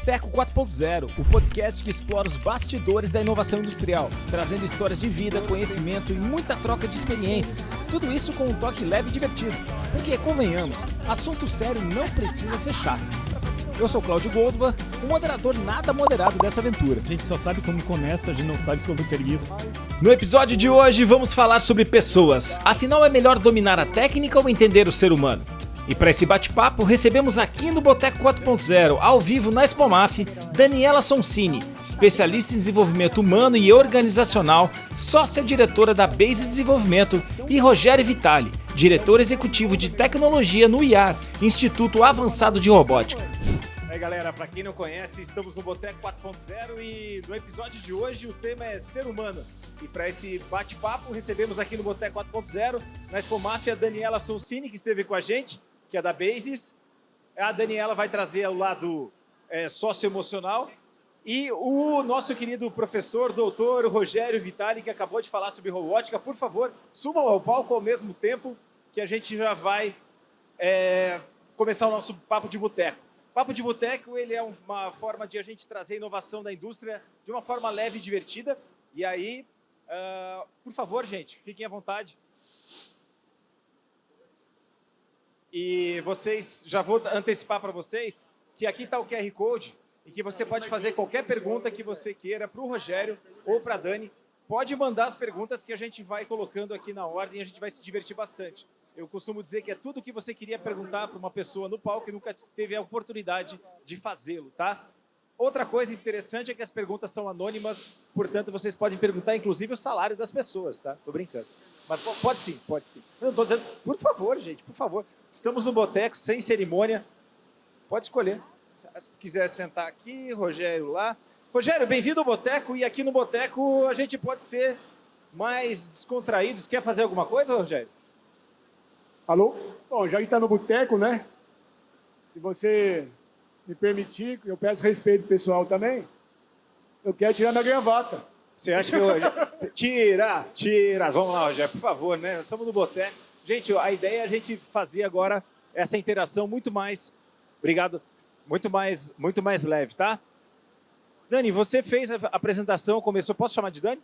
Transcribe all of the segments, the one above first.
Boteco 4.0, o podcast que explora os bastidores da inovação industrial, trazendo histórias de vida, conhecimento e muita troca de experiências. Tudo isso com um toque leve e divertido. Porque, convenhamos, assunto sério não precisa ser chato. Eu sou Cláudio Goldva, o moderador nada moderado dessa aventura. A gente só sabe como começa, a gente não sabe como termina. No episódio de hoje vamos falar sobre pessoas. Afinal, é melhor dominar a técnica ou entender o ser humano? E para esse bate-papo, recebemos aqui no Boteco 4.0, ao vivo na Expomaf, Daniela Soncini, especialista em desenvolvimento humano e organizacional, sócia-diretora da Base Desenvolvimento, e Rogério Vitali, diretor executivo de tecnologia no IAR, Instituto Avançado de Robótica. E aí galera, para quem não conhece, estamos no Boteco 4.0 e no episódio de hoje o tema é ser humano. E para esse bate-papo recebemos aqui no Boteco 4.0, na Expomaf, a Daniela Soncini, que esteve com a gente, que é da Bases. A Daniela vai trazer o lado socioemocional. E o nosso querido professor, doutor Rogério Vitali, que acabou de falar sobre robótica, por favor, subam ao palco ao mesmo tempo que a gente já vai começar o nosso Papo de Boteco. Papo de Boteco, ele é uma forma de a gente trazer inovação da indústria de uma forma leve e divertida. E aí, por favor, gente, fiquem à vontade. E vocês, já vou antecipar para vocês que aqui está o QR Code e que você pode fazer qualquer pergunta que você queira para o Rogério ou para a Dani. Pode mandar as perguntas que a gente vai colocando aqui na ordem e a gente vai se divertir bastante. Eu costumo dizer que é tudo o que você queria perguntar para uma pessoa no palco e nunca teve a oportunidade de fazê-lo, tá? Outra coisa interessante é que as perguntas são anônimas, portanto, vocês podem perguntar, inclusive, o salário das pessoas, tá? Tô brincando. Mas pode sim, pode sim. Eu não tô dizendo, por favor, gente, por favor. Estamos no boteco, sem cerimônia. Pode escolher. Se quiser sentar aqui, Rogério lá. Rogério, bem-vindo ao boteco. E aqui no boteco a gente pode ser mais descontraídos. Quer fazer alguma coisa, Rogério? Alô? Bom, já que está no boteco, né? Se você me permitir, eu peço respeito pessoal também, eu quero tirar minha gravata. Você acha que eu... Tira. Vamos lá, Rogério, por favor, né? Nós estamos no boteco. Gente, a ideia é a gente fazer agora essa interação muito mais... Obrigado. Muito mais leve, tá? Dani, você fez a apresentação, começou... Posso chamar de Dani?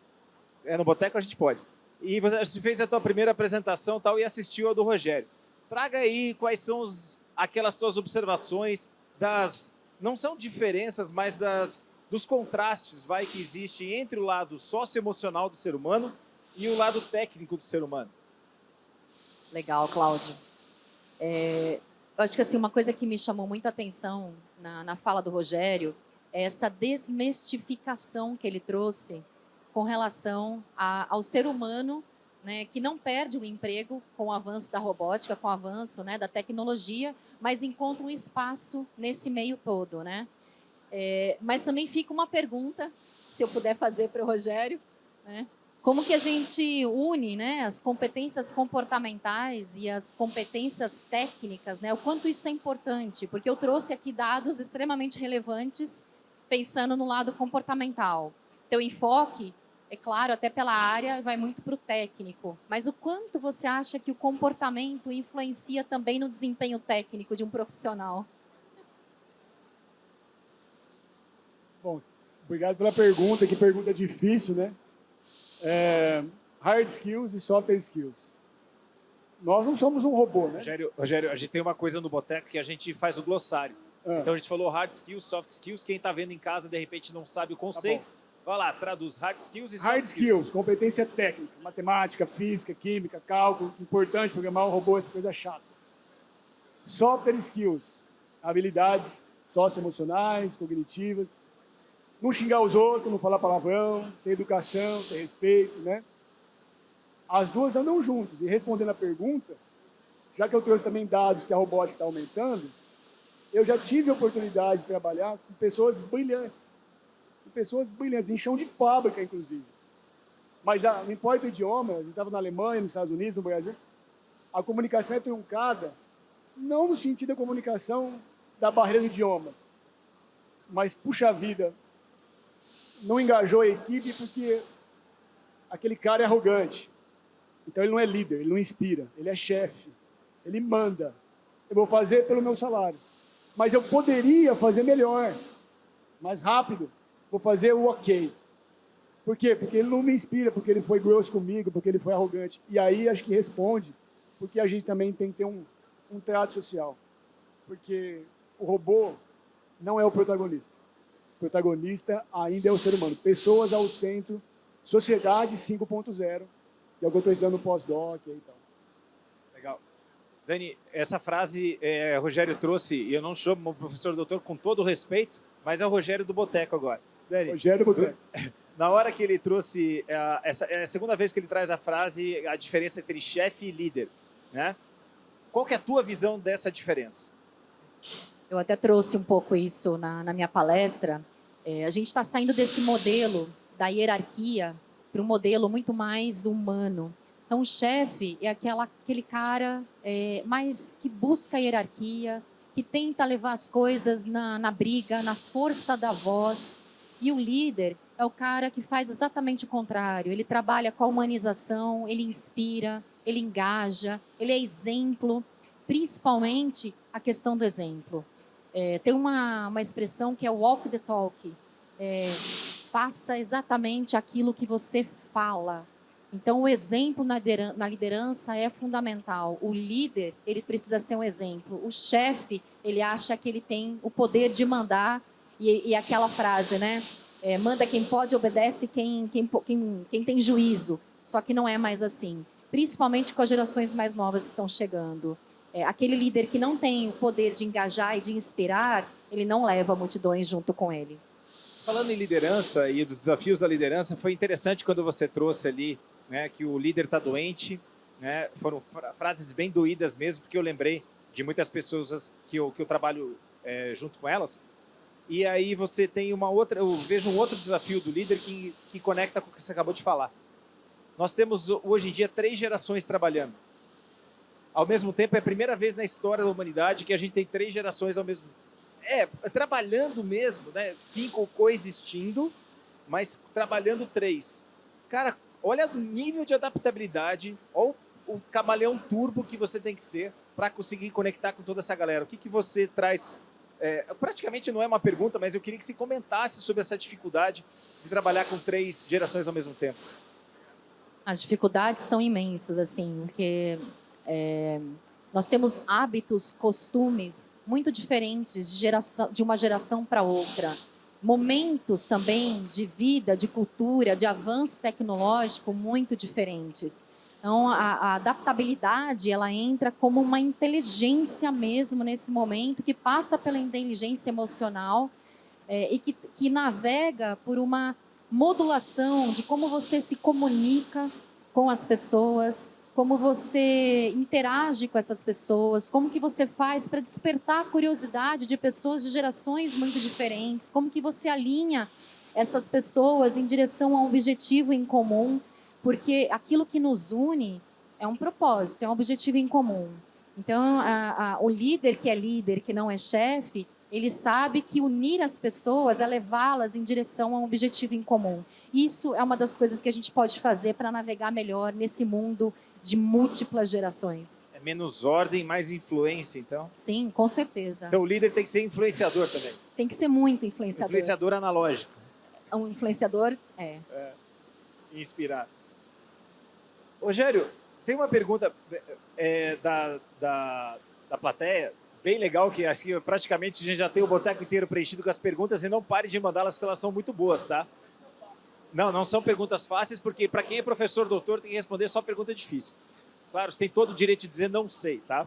No boteco a gente pode. E você fez a tua primeira apresentação tal, e assistiu a do Rogério. Traga aí quais são aquelas tuas observações das... Não são diferenças, mas dos contrastes que existe entre o lado socioemocional do ser humano e o lado técnico do ser humano. Legal, Cláudio. Eu acho que assim, uma coisa que me chamou muita atenção na fala do Rogério é essa desmistificação que ele trouxe com relação ao ser humano, né, que não perde o emprego com o avanço da robótica, com o avanço, né, da tecnologia, mas encontra um espaço nesse meio todo, né? Mas também fica uma pergunta, se eu puder fazer para o Rogério, né? Como que a gente une, né, as competências comportamentais e as competências técnicas, né? O quanto isso é importante, porque eu trouxe aqui dados extremamente relevantes pensando no lado comportamental. Teu enfoque, é claro, até pela área, vai muito para o técnico. Mas o quanto você acha que o comportamento influencia também no desempenho técnico de um profissional? Bom, obrigado pela pergunta, que pergunta difícil, né? Hard skills e soft skills. Nós não somos um robô, né? Rogério, a gente tem uma coisa no boteco que a gente faz o glossário. Então a gente falou hard skills, soft skills. Quem está vendo em casa, de repente, não sabe o conceito. Tá, vai lá, traduz hard skills e soft skills. Hard skills, competência técnica, matemática, física, química, cálculo, importante, programar um robô, essa coisa chata. Soft skills, habilidades socioemocionais, cognitivas, não xingar os outros, não falar palavrão, ter educação, ter respeito, né? As duas andam juntas. E respondendo a pergunta, já que eu trouxe também dados que a robótica está aumentando, eu já tive a oportunidade de trabalhar com pessoas brilhantes, em chão de fábrica, inclusive. Mas não importa o idioma, a gente estava na Alemanha, nos Estados Unidos, no Brasil, a comunicação é truncada, não no sentido da comunicação da barreira do idioma, mas, puxa vida, não engajou a equipe porque aquele cara é arrogante. Então ele não é líder, ele não inspira, ele é chefe, ele manda. Eu vou fazer pelo meu salário. Mas eu poderia fazer melhor. mais rápido, vou fazer o ok. Por quê? Porque ele não me inspira, porque ele foi grosso comigo, porque ele foi arrogante. E aí acho que responde, porque a gente também tem que ter um trato social. Porque o robô não é o protagonista. O protagonista ainda é o ser humano. Pessoas ao centro, sociedade 5.0, que é o que eu estou estudando no pós-doc e tal. Legal. Dani, essa frase Rogério trouxe, e eu não chamo o professor doutor com todo o respeito, mas é o Rogério do Boteco agora. Dani, Rogério Boteco. Na hora que ele trouxe, essa é a segunda vez que ele traz a frase, a diferença entre chefe e líder, né? Qual que é a tua visão dessa diferença? Eu até trouxe um pouco isso na minha palestra. A gente está saindo desse modelo da hierarquia para um modelo muito mais humano. Então, o chefe é aquele cara mais que busca a hierarquia, que tenta levar as coisas na briga, na força da voz. E o líder é o cara que faz exatamente o contrário. Ele trabalha com a humanização, ele inspira, ele engaja, ele é exemplo, principalmente a questão do exemplo. Tem uma expressão que é walk the talk. Faça exatamente aquilo que você fala. Então, o exemplo na liderança é fundamental. O líder, ele precisa ser um exemplo. O chefe, ele acha que ele tem o poder de mandar. E aquela frase, né? Manda quem pode, obedece quem tem juízo. Só que não é mais assim. Principalmente com as gerações mais novas que estão chegando. Aquele líder que não tem o poder de engajar e de inspirar, ele não leva multidões junto com ele. Falando em liderança e dos desafios da liderança, foi interessante quando você trouxe ali, né, que o líder está doente, né? Foram frases bem doídas mesmo, porque eu lembrei de muitas pessoas que eu trabalho junto com elas. E aí você tem eu vejo um outro desafio do líder que conecta com o que você acabou de falar. Nós temos hoje em dia 3 gerações trabalhando. Ao mesmo tempo, é a primeira vez na história da humanidade que a gente tem 3 gerações ao mesmo tempo. Trabalhando mesmo, né? 5 coexistindo, mas trabalhando 3. Cara, olha o nível de adaptabilidade, olha o camaleão turbo que você tem que ser para conseguir conectar com toda essa galera. O que você traz? Praticamente não é uma pergunta, mas eu queria que você comentasse sobre essa dificuldade de trabalhar com 3 gerações ao mesmo tempo. As dificuldades são imensas, assim, porque nós temos hábitos, costumes muito diferentes de uma geração para outra. Momentos também de vida, de cultura, de avanço tecnológico muito diferentes. Então, a adaptabilidade, ela entra como uma inteligência mesmo nesse momento, que passa pela inteligência emocional e que navega por uma modulação de como você se comunica com as pessoas, como você interage com essas pessoas, como que você faz para despertar a curiosidade de pessoas de gerações muito diferentes, como que você alinha essas pessoas em direção a um objetivo em comum, porque aquilo que nos une é um propósito, é um objetivo em comum. Então, o líder, que não é chefe, ele sabe que unir as pessoas é levá-las em direção a um objetivo em comum. Isso é uma das coisas que a gente pode fazer para navegar melhor nesse mundo de múltiplas gerações. É menos ordem, mais influência, então? Sim, com certeza. Então o líder tem que ser influenciador também? Tem que ser muito influenciador. Influenciador analógico. Um influenciador, Inspirar. Rogério, tem uma pergunta da plateia, bem legal, que acho que praticamente a gente já tem o boteco inteiro preenchido com as perguntas, e não pare de mandá-las, elas são muito boas, tá? Não são perguntas fáceis, porque para quem é professor doutor tem que responder só pergunta difícil. Claro, você tem todo o direito de dizer não sei, tá?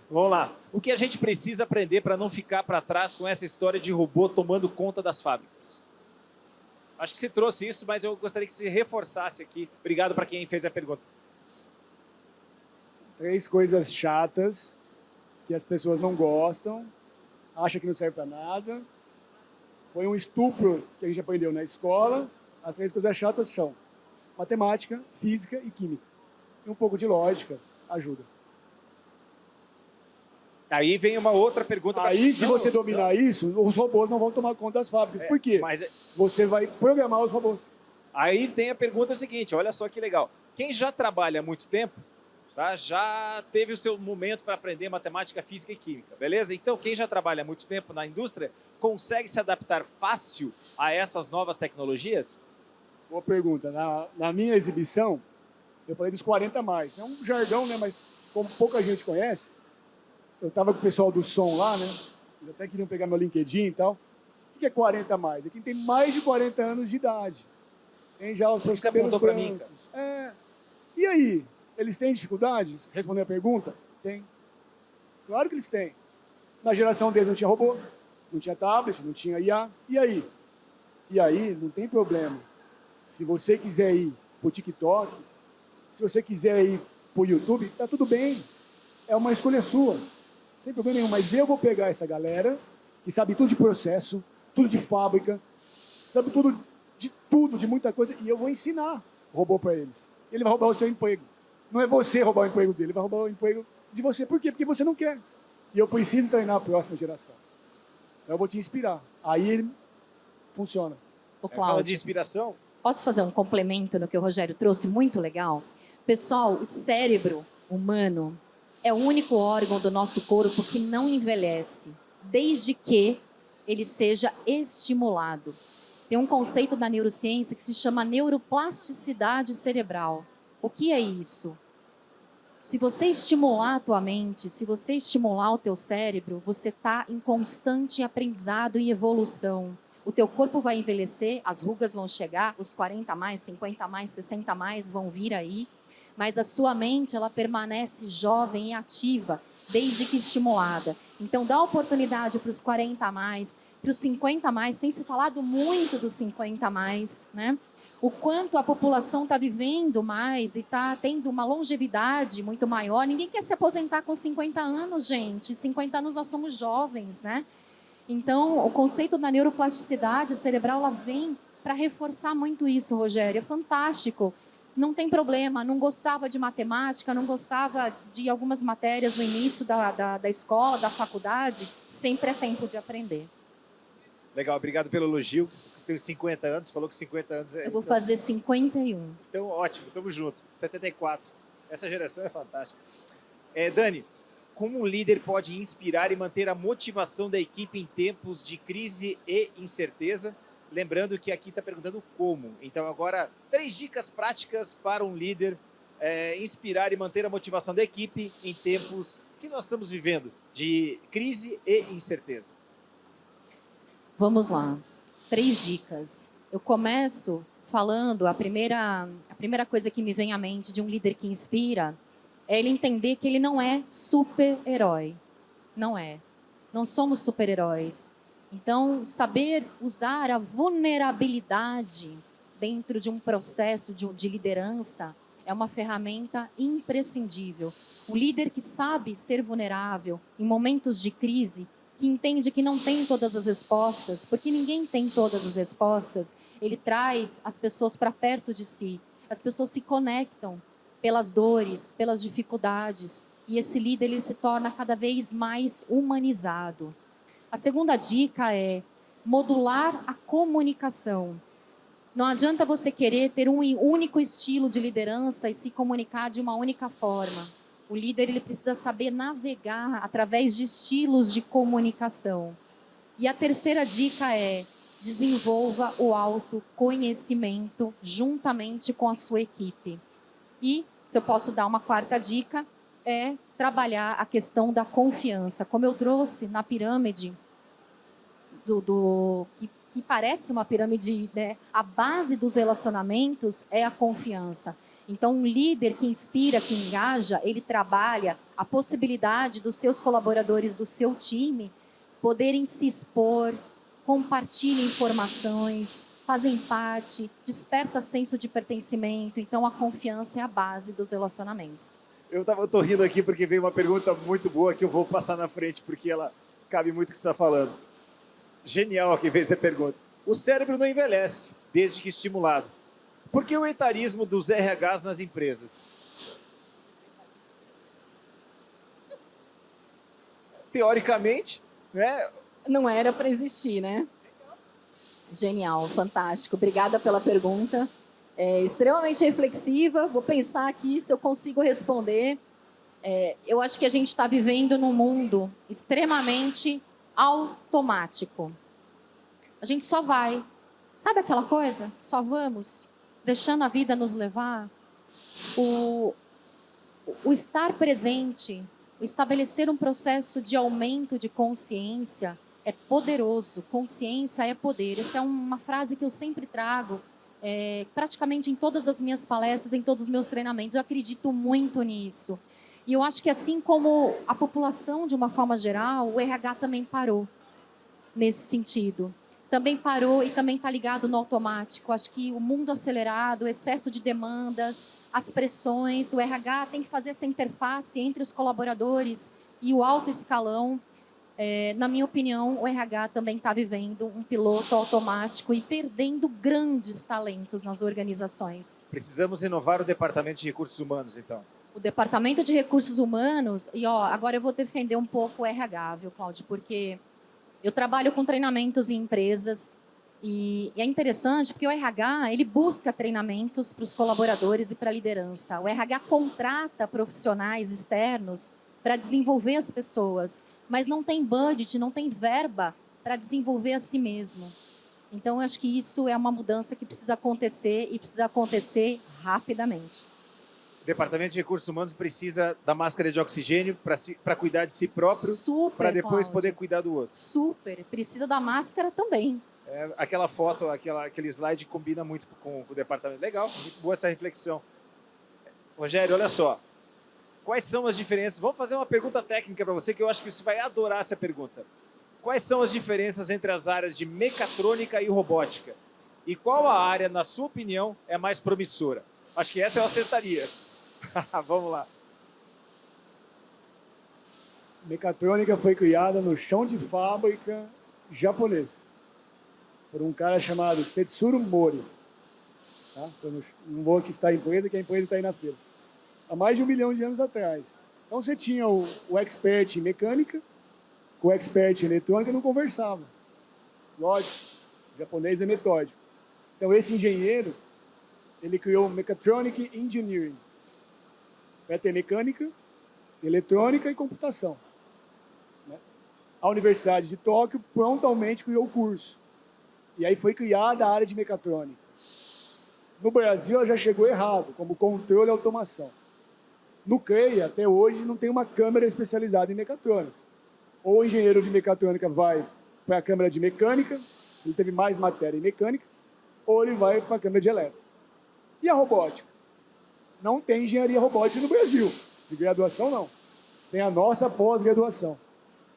Vamos lá. O que a gente precisa aprender para não ficar para trás com essa história de robô tomando conta das fábricas? Acho que você trouxe isso, mas eu gostaria que você reforçasse aqui. Obrigado para quem fez a pergunta. 3 coisas chatas que as pessoas não gostam, acham que não serve para nada. Foi um estupro que a gente aprendeu na escola. As 3 coisas chatas são matemática, física e química. E um pouco de lógica ajuda. Aí vem uma outra pergunta. Aí, se você dominar isso, os robôs não vão tomar conta das fábricas. Por quê? Você vai programar os robôs. Aí tem a pergunta seguinte, olha só que legal. Quem já trabalha há muito tempo tá? Já teve o seu momento para aprender matemática, física e química, beleza? Então, quem já trabalha há muito tempo na indústria consegue se adaptar fácil a essas novas tecnologias? Boa pergunta. Na minha exibição, eu falei dos 40 mais. É um jargão, né? Mas como pouca gente conhece, eu estava com o pessoal do som lá, né? Eles até queriam pegar meu LinkedIn e tal. O que é 40 mais? É quem tem mais de 40 anos de idade. Tem já os seus Você cabelos apontou para mim, brancos. E aí? Eles têm dificuldades? Responder a pergunta? Tem. Claro que eles têm. Na geração deles não tinha robô, não tinha tablet, não tinha IA. E aí? E aí, não tem problema. Se você quiser ir pro TikTok, se você quiser ir pro YouTube, tá tudo bem. É uma escolha sua. Sem problema nenhum. Mas eu vou pegar essa galera que sabe tudo de processo, tudo de fábrica, sabe tudo, de muita coisa, e eu vou ensinar o robô para eles. Ele vai roubar o seu emprego. Não é você roubar o emprego dele, ele vai roubar o emprego de você. Por quê? Porque você não quer. E eu preciso treinar a próxima geração. Então eu vou te inspirar. Aí ele funciona. O Fala Cláudio, de inspiração? posso fazer um complemento no que o Rogério trouxe? Muito legal. Pessoal, o cérebro humano é o único órgão do nosso corpo que não envelhece, desde que ele seja estimulado. Tem um conceito da neurociência que se chama neuroplasticidade cerebral. O que é isso? Se você estimular a tua mente, se você estimular o teu cérebro, você está em constante aprendizado e evolução. O teu corpo vai envelhecer, as rugas vão chegar, os 40 mais, 50 mais, 60 mais vão vir aí, mas a sua mente, ela permanece jovem e ativa, desde que estimulada. Então, dá oportunidade para os 40 a mais, para os 50 a mais. Tem se falado muito dos 50 a mais, né? O quanto a população está vivendo mais e está tendo uma longevidade muito maior. Ninguém quer se aposentar com 50 anos, gente. 50 anos nós somos jovens, né? Então, o conceito da neuroplasticidade cerebral, ela vem para reforçar muito isso, Rogério. É fantástico. Não tem problema, não gostava de matemática, não gostava de algumas matérias no início da escola, da faculdade, sempre é tempo de aprender. Legal, obrigado pelo elogio. Tenho 50 anos, falou que 50 anos é... Eu vou fazer 51. Então, ótimo, tamo junto. 74. Essa geração é fantástica. Dani, como um líder pode inspirar e manter a motivação da equipe em tempos de crise e incerteza? Lembrando que aqui está perguntando como. Então, agora, 3 dicas práticas para um líder inspirar e manter a motivação da equipe em tempos que nós estamos vivendo de crise e incerteza. Vamos lá. 3 dicas. Eu começo falando, a primeira coisa que me vem à mente de um líder que inspira é ele entender que ele não é super-herói. Não é. Não somos super-heróis. Então, saber usar a vulnerabilidade dentro de um processo de liderança é uma ferramenta imprescindível. O líder que sabe ser vulnerável em momentos de crise, que entende que não tem todas as respostas, porque ninguém tem todas as respostas, ele traz as pessoas para perto de si. As pessoas se conectam pelas dores, pelas dificuldades, e esse líder ele se torna cada vez mais humanizado. A segunda dica é modular a comunicação. Não adianta você querer ter um único estilo de liderança e se comunicar de uma única forma. O líder ele precisa saber navegar através de estilos de comunicação. E a terceira dica é desenvolva o autoconhecimento juntamente com a sua equipe. E, se eu posso dar uma quarta dica, é trabalhar a questão da confiança. Como eu trouxe na pirâmide, que parece uma pirâmide, né? A base dos relacionamentos é a confiança. Então, um líder que inspira, que engaja, ele trabalha a possibilidade dos seus colaboradores, do seu time, poderem se expor, compartilham informações, fazem parte, desperta senso de pertencimento. Então, a confiança é a base dos relacionamentos. Eu tô rindo aqui porque veio uma pergunta muito boa que eu vou passar na frente, porque ela cabe muito o que você está falando. Genial quem fez essa pergunta. O cérebro não envelhece, desde que estimulado. Por que o etarismo dos RHs nas empresas? Teoricamente, né? Não era para existir, né? Genial, fantástico. Obrigada pela pergunta. extremamente reflexiva. Vou pensar aqui se eu consigo responder. Eu acho que a gente está vivendo num mundo extremamente automático. A gente só vai. Sabe aquela coisa? Só vamos, deixando a vida nos levar. O estar presente, o estabelecer um processo de aumento de consciência é poderoso. Consciência é poder. Essa é uma frase que eu sempre trago, praticamente em todas as minhas palestras, em todos os meus treinamentos. Eu acredito muito nisso. E eu acho que assim como a população, de uma forma geral, o RH também parou nesse sentido. Também parou e também está ligado no automático. Acho que o mundo acelerado, o excesso de demandas, as pressões, o RH tem que fazer essa interface entre os colaboradores e o alto escalão. Na minha opinião, o RH também está vivendo um piloto automático e perdendo grandes talentos nas organizações. Precisamos inovar o departamento de recursos humanos, então. O departamento de recursos humanos, e agora eu vou defender um pouco o RH, viu, Cláudio, porque eu trabalho com treinamentos em empresas e é interessante porque o RH, ele busca treinamentos para os colaboradores e para a liderança. O RH contrata profissionais externos para desenvolver as pessoas, mas não tem budget, não tem verba para desenvolver a si mesmo. Então, eu acho que isso é uma mudança que precisa acontecer e precisa acontecer rapidamente. O departamento de recursos humanos precisa da máscara de oxigênio para cuidar de si próprio, para depois poder cuidar do outro. Super. Precisa da máscara também. Aquela foto, aquele slide combina muito com o departamento. Legal, muito boa essa reflexão. Rogério, olha só. Quais são as diferenças? Vamos fazer uma pergunta técnica para você, que eu acho que você vai adorar essa pergunta. Quais são as diferenças entre as áreas de mecatrônica e robótica? E qual a área, na sua opinião, é mais promissora? Acho que essa eu acertaria. Vamos lá. Mecatrônica foi criada no chão de fábrica japonês por um cara chamado Tetsuro Mori. Tá? Eu não vou aqui citar a empresa, que a empresa está aí na feira. Há mais de 1 milhão de anos atrás. Então você tinha o expert em mecânica, com o expert em eletrônica não conversava. Lógico, o japonês é metódico. Então esse engenheiro, ele criou o Mechatronic Engineering. Vai ter mecânica, eletrônica e computação. Né? A Universidade de Tóquio prontamente criou o curso. E aí foi criada a área de mecatrônica. No Brasil, ela já chegou errado, como controle e automação. No CREA, até hoje, não tem uma câmara especializada em mecatrônica. Ou o engenheiro de mecatrônica vai para a câmara de mecânica, ele teve mais matéria em mecânica, ou ele vai para a câmara de elétrica. E a robótica? Não tem engenharia robótica no Brasil. De graduação, não. Tem a nossa pós-graduação.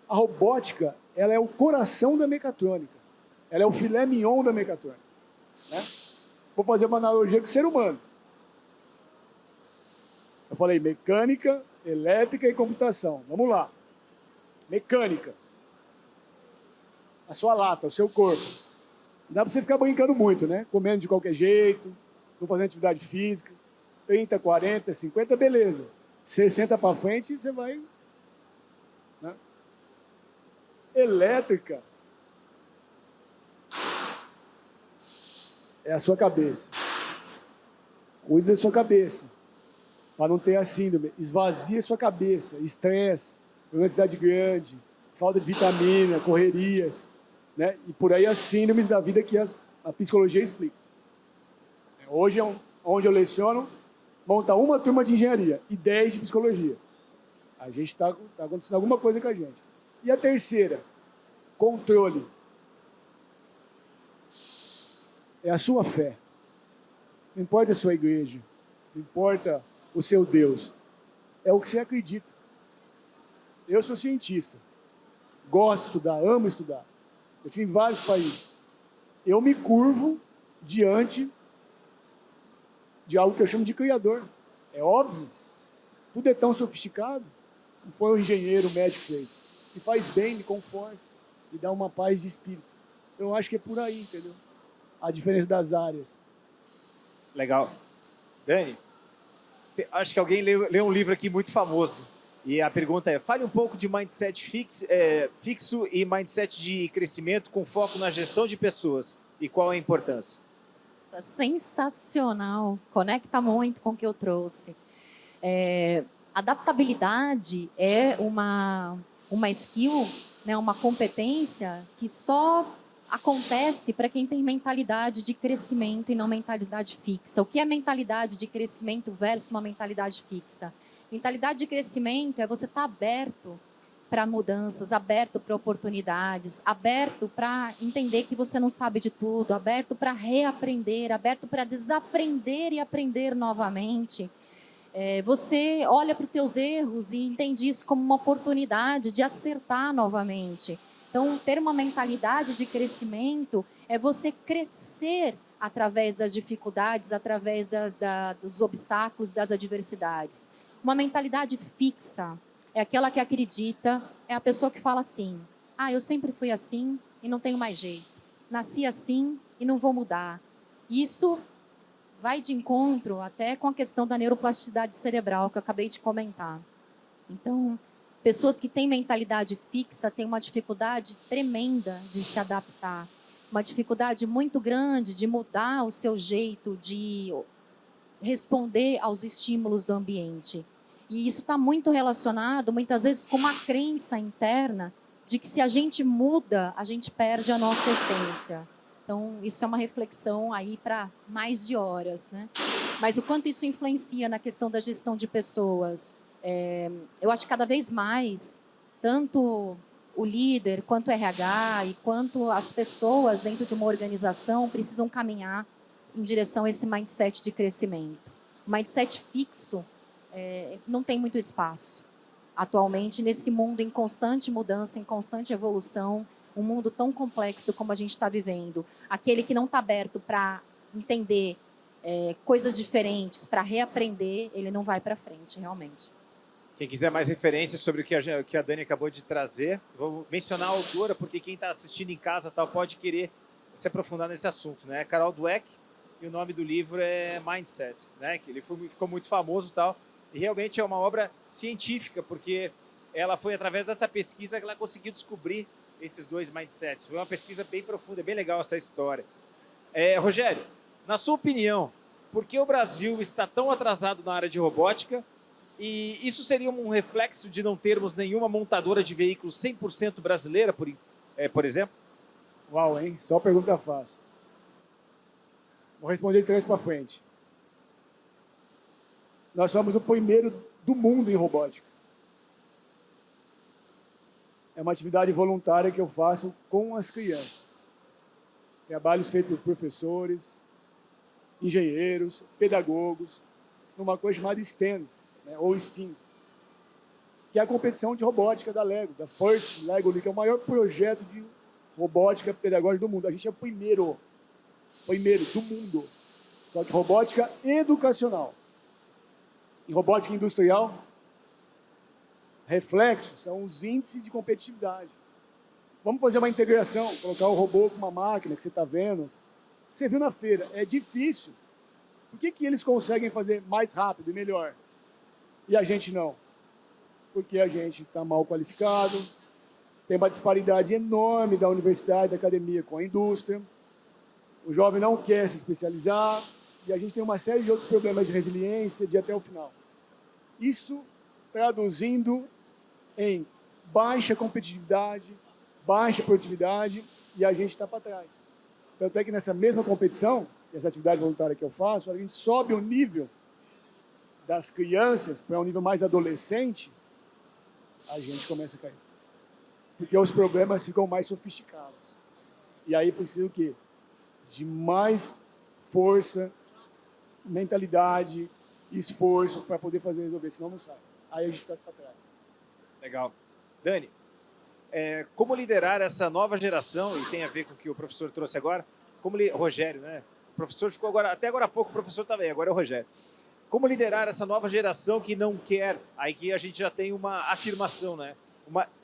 A robótica, ela é o coração da mecatrônica. Ela é o filé mignon da mecatrônica. Né? Vou fazer uma analogia com o ser humano. Eu falei mecânica, elétrica e computação. Vamos lá. Mecânica. A sua lata, o seu corpo. Não dá para você ficar brincando muito, né? Comendo de qualquer jeito, não fazendo atividade física. 30, 40, 50, beleza. 60 para frente, você vai... Né? Elétrica é a sua cabeça. Cuide da sua cabeça. Para não ter a síndrome. Esvazie a sua cabeça. Estresse, uma cidade grande, falta de vitamina, correrias. Né? E por aí as síndromes da vida que a psicologia explica. Hoje, onde eu leciono, monta uma turma de engenharia e 10 de psicologia. A gente está acontecendo alguma coisa com a gente. E a terceira, controle. É a sua fé. Não importa a sua igreja, não importa o seu Deus. É o que você acredita. Eu sou cientista. Gosto de estudar, amo estudar. Eu tive em vários países. Eu me curvo diante de algo que eu chamo de criador. É óbvio. Tudo é tão sofisticado. Não foi o engenheiro, o médico que fez. Me faz bem, me conforta, me dá uma paz de espírito. Eu acho que é por aí, entendeu? A diferença das áreas. Legal. Dani, acho que alguém leu um livro aqui muito famoso. E a pergunta é, fale um pouco de mindset fixo e mindset de crescimento com foco na gestão de pessoas. E qual a importância? Nossa, sensacional. Conecta muito com o que eu trouxe. Adaptabilidade é uma skill, né, uma competência que só acontece para quem tem mentalidade de crescimento e não mentalidade fixa. O que é mentalidade de crescimento versus uma mentalidade fixa? Mentalidade de crescimento é você estar aberto para mudanças, aberto para oportunidades, aberto para entender que você não sabe de tudo, aberto para reaprender, aberto para desaprender e aprender novamente. Você olha para os teus erros e entende isso como uma oportunidade de acertar novamente. Então, ter uma mentalidade de crescimento é você crescer através das dificuldades, através dos obstáculos, das adversidades. Uma mentalidade fixa é aquela que acredita, é a pessoa que fala assim: eu sempre fui assim e não tenho mais jeito. Nasci assim e não vou mudar. Isso vai de encontro até com a questão da neuroplasticidade cerebral que eu acabei de comentar. Então, pessoas que têm mentalidade fixa têm uma dificuldade tremenda de se adaptar, uma dificuldade muito grande de mudar o seu jeito de responder aos estímulos do ambiente. E isso está muito relacionado, muitas vezes, com uma crença interna de que se a gente muda, a gente perde a nossa essência. Então, isso é uma reflexão aí para mais de horas, né? Mas o quanto isso influencia na questão da gestão de pessoas? Eu acho que cada vez mais, tanto o líder, quanto o RH e quanto as pessoas dentro de uma organização precisam caminhar em direção a esse mindset de crescimento. O mindset fixo não tem muito espaço. Atualmente, nesse mundo em constante mudança, em constante evolução, um mundo tão complexo como a gente está vivendo, aquele que não está aberto para entender coisas diferentes, para reaprender, ele não vai para frente, realmente. Quem quiser mais referências sobre o que a Dani acabou de trazer, vou mencionar a autora, porque quem está assistindo em casa pode querer se aprofundar nesse assunto, né? Carol Dweck, e o nome do livro é Mindset, né? Que ele ficou muito famoso e tal, e realmente é uma obra científica, porque ela foi através dessa pesquisa que ela conseguiu descobrir esses dois mindsets. Foi uma pesquisa bem profunda, é bem legal essa história. Rogério, na sua opinião, por que o Brasil está tão atrasado na área de robótica? E isso seria um reflexo de não termos nenhuma montadora de veículos 100% brasileira, por exemplo? Uau, hein? Só pergunta fácil. Vou responder de trás para frente. Nós somos o primeiro do mundo em robótica. É uma atividade voluntária que eu faço com as crianças. Trabalhos feitos por professores, engenheiros, pedagogos, numa coisa chamada STEM, né, ou STEAM, que é a competição de robótica da LEGO, da First LEGO, que é o maior projeto de robótica pedagógica do mundo. A gente é o primeiro do mundo. Só que robótica educacional. Em robótica industrial, reflexos são os índices de competitividade. Vamos fazer uma integração, colocar o robô com uma máquina que você está vendo. Você viu na feira, é difícil. Por que eles conseguem fazer mais rápido e melhor? E a gente não? Porque a gente está mal qualificado, tem uma disparidade enorme da universidade, da academia com a indústria. O jovem não quer se especializar e a gente tem uma série de outros problemas de resiliência, de até o final. Isso traduzindo em baixa competitividade, baixa produtividade, e a gente está para trás. Tanto é que nessa mesma competição, essa atividade voluntária que eu faço, a gente sobe o nível das crianças para um nível mais adolescente, a gente começa a cair. Porque os problemas ficam mais sofisticados. E aí precisa o quê? De mais força, mentalidade, esforço para poder resolver, senão não sai. Aí a gente está para trás. Legal. Dani, como liderar essa nova geração, e tem a ver com o que o professor trouxe agora, Rogério, né? O professor ficou agora, até agora há pouco o professor estava aí, agora é o Rogério. Como liderar essa nova geração que não quer, aí que a gente já tem uma afirmação, né?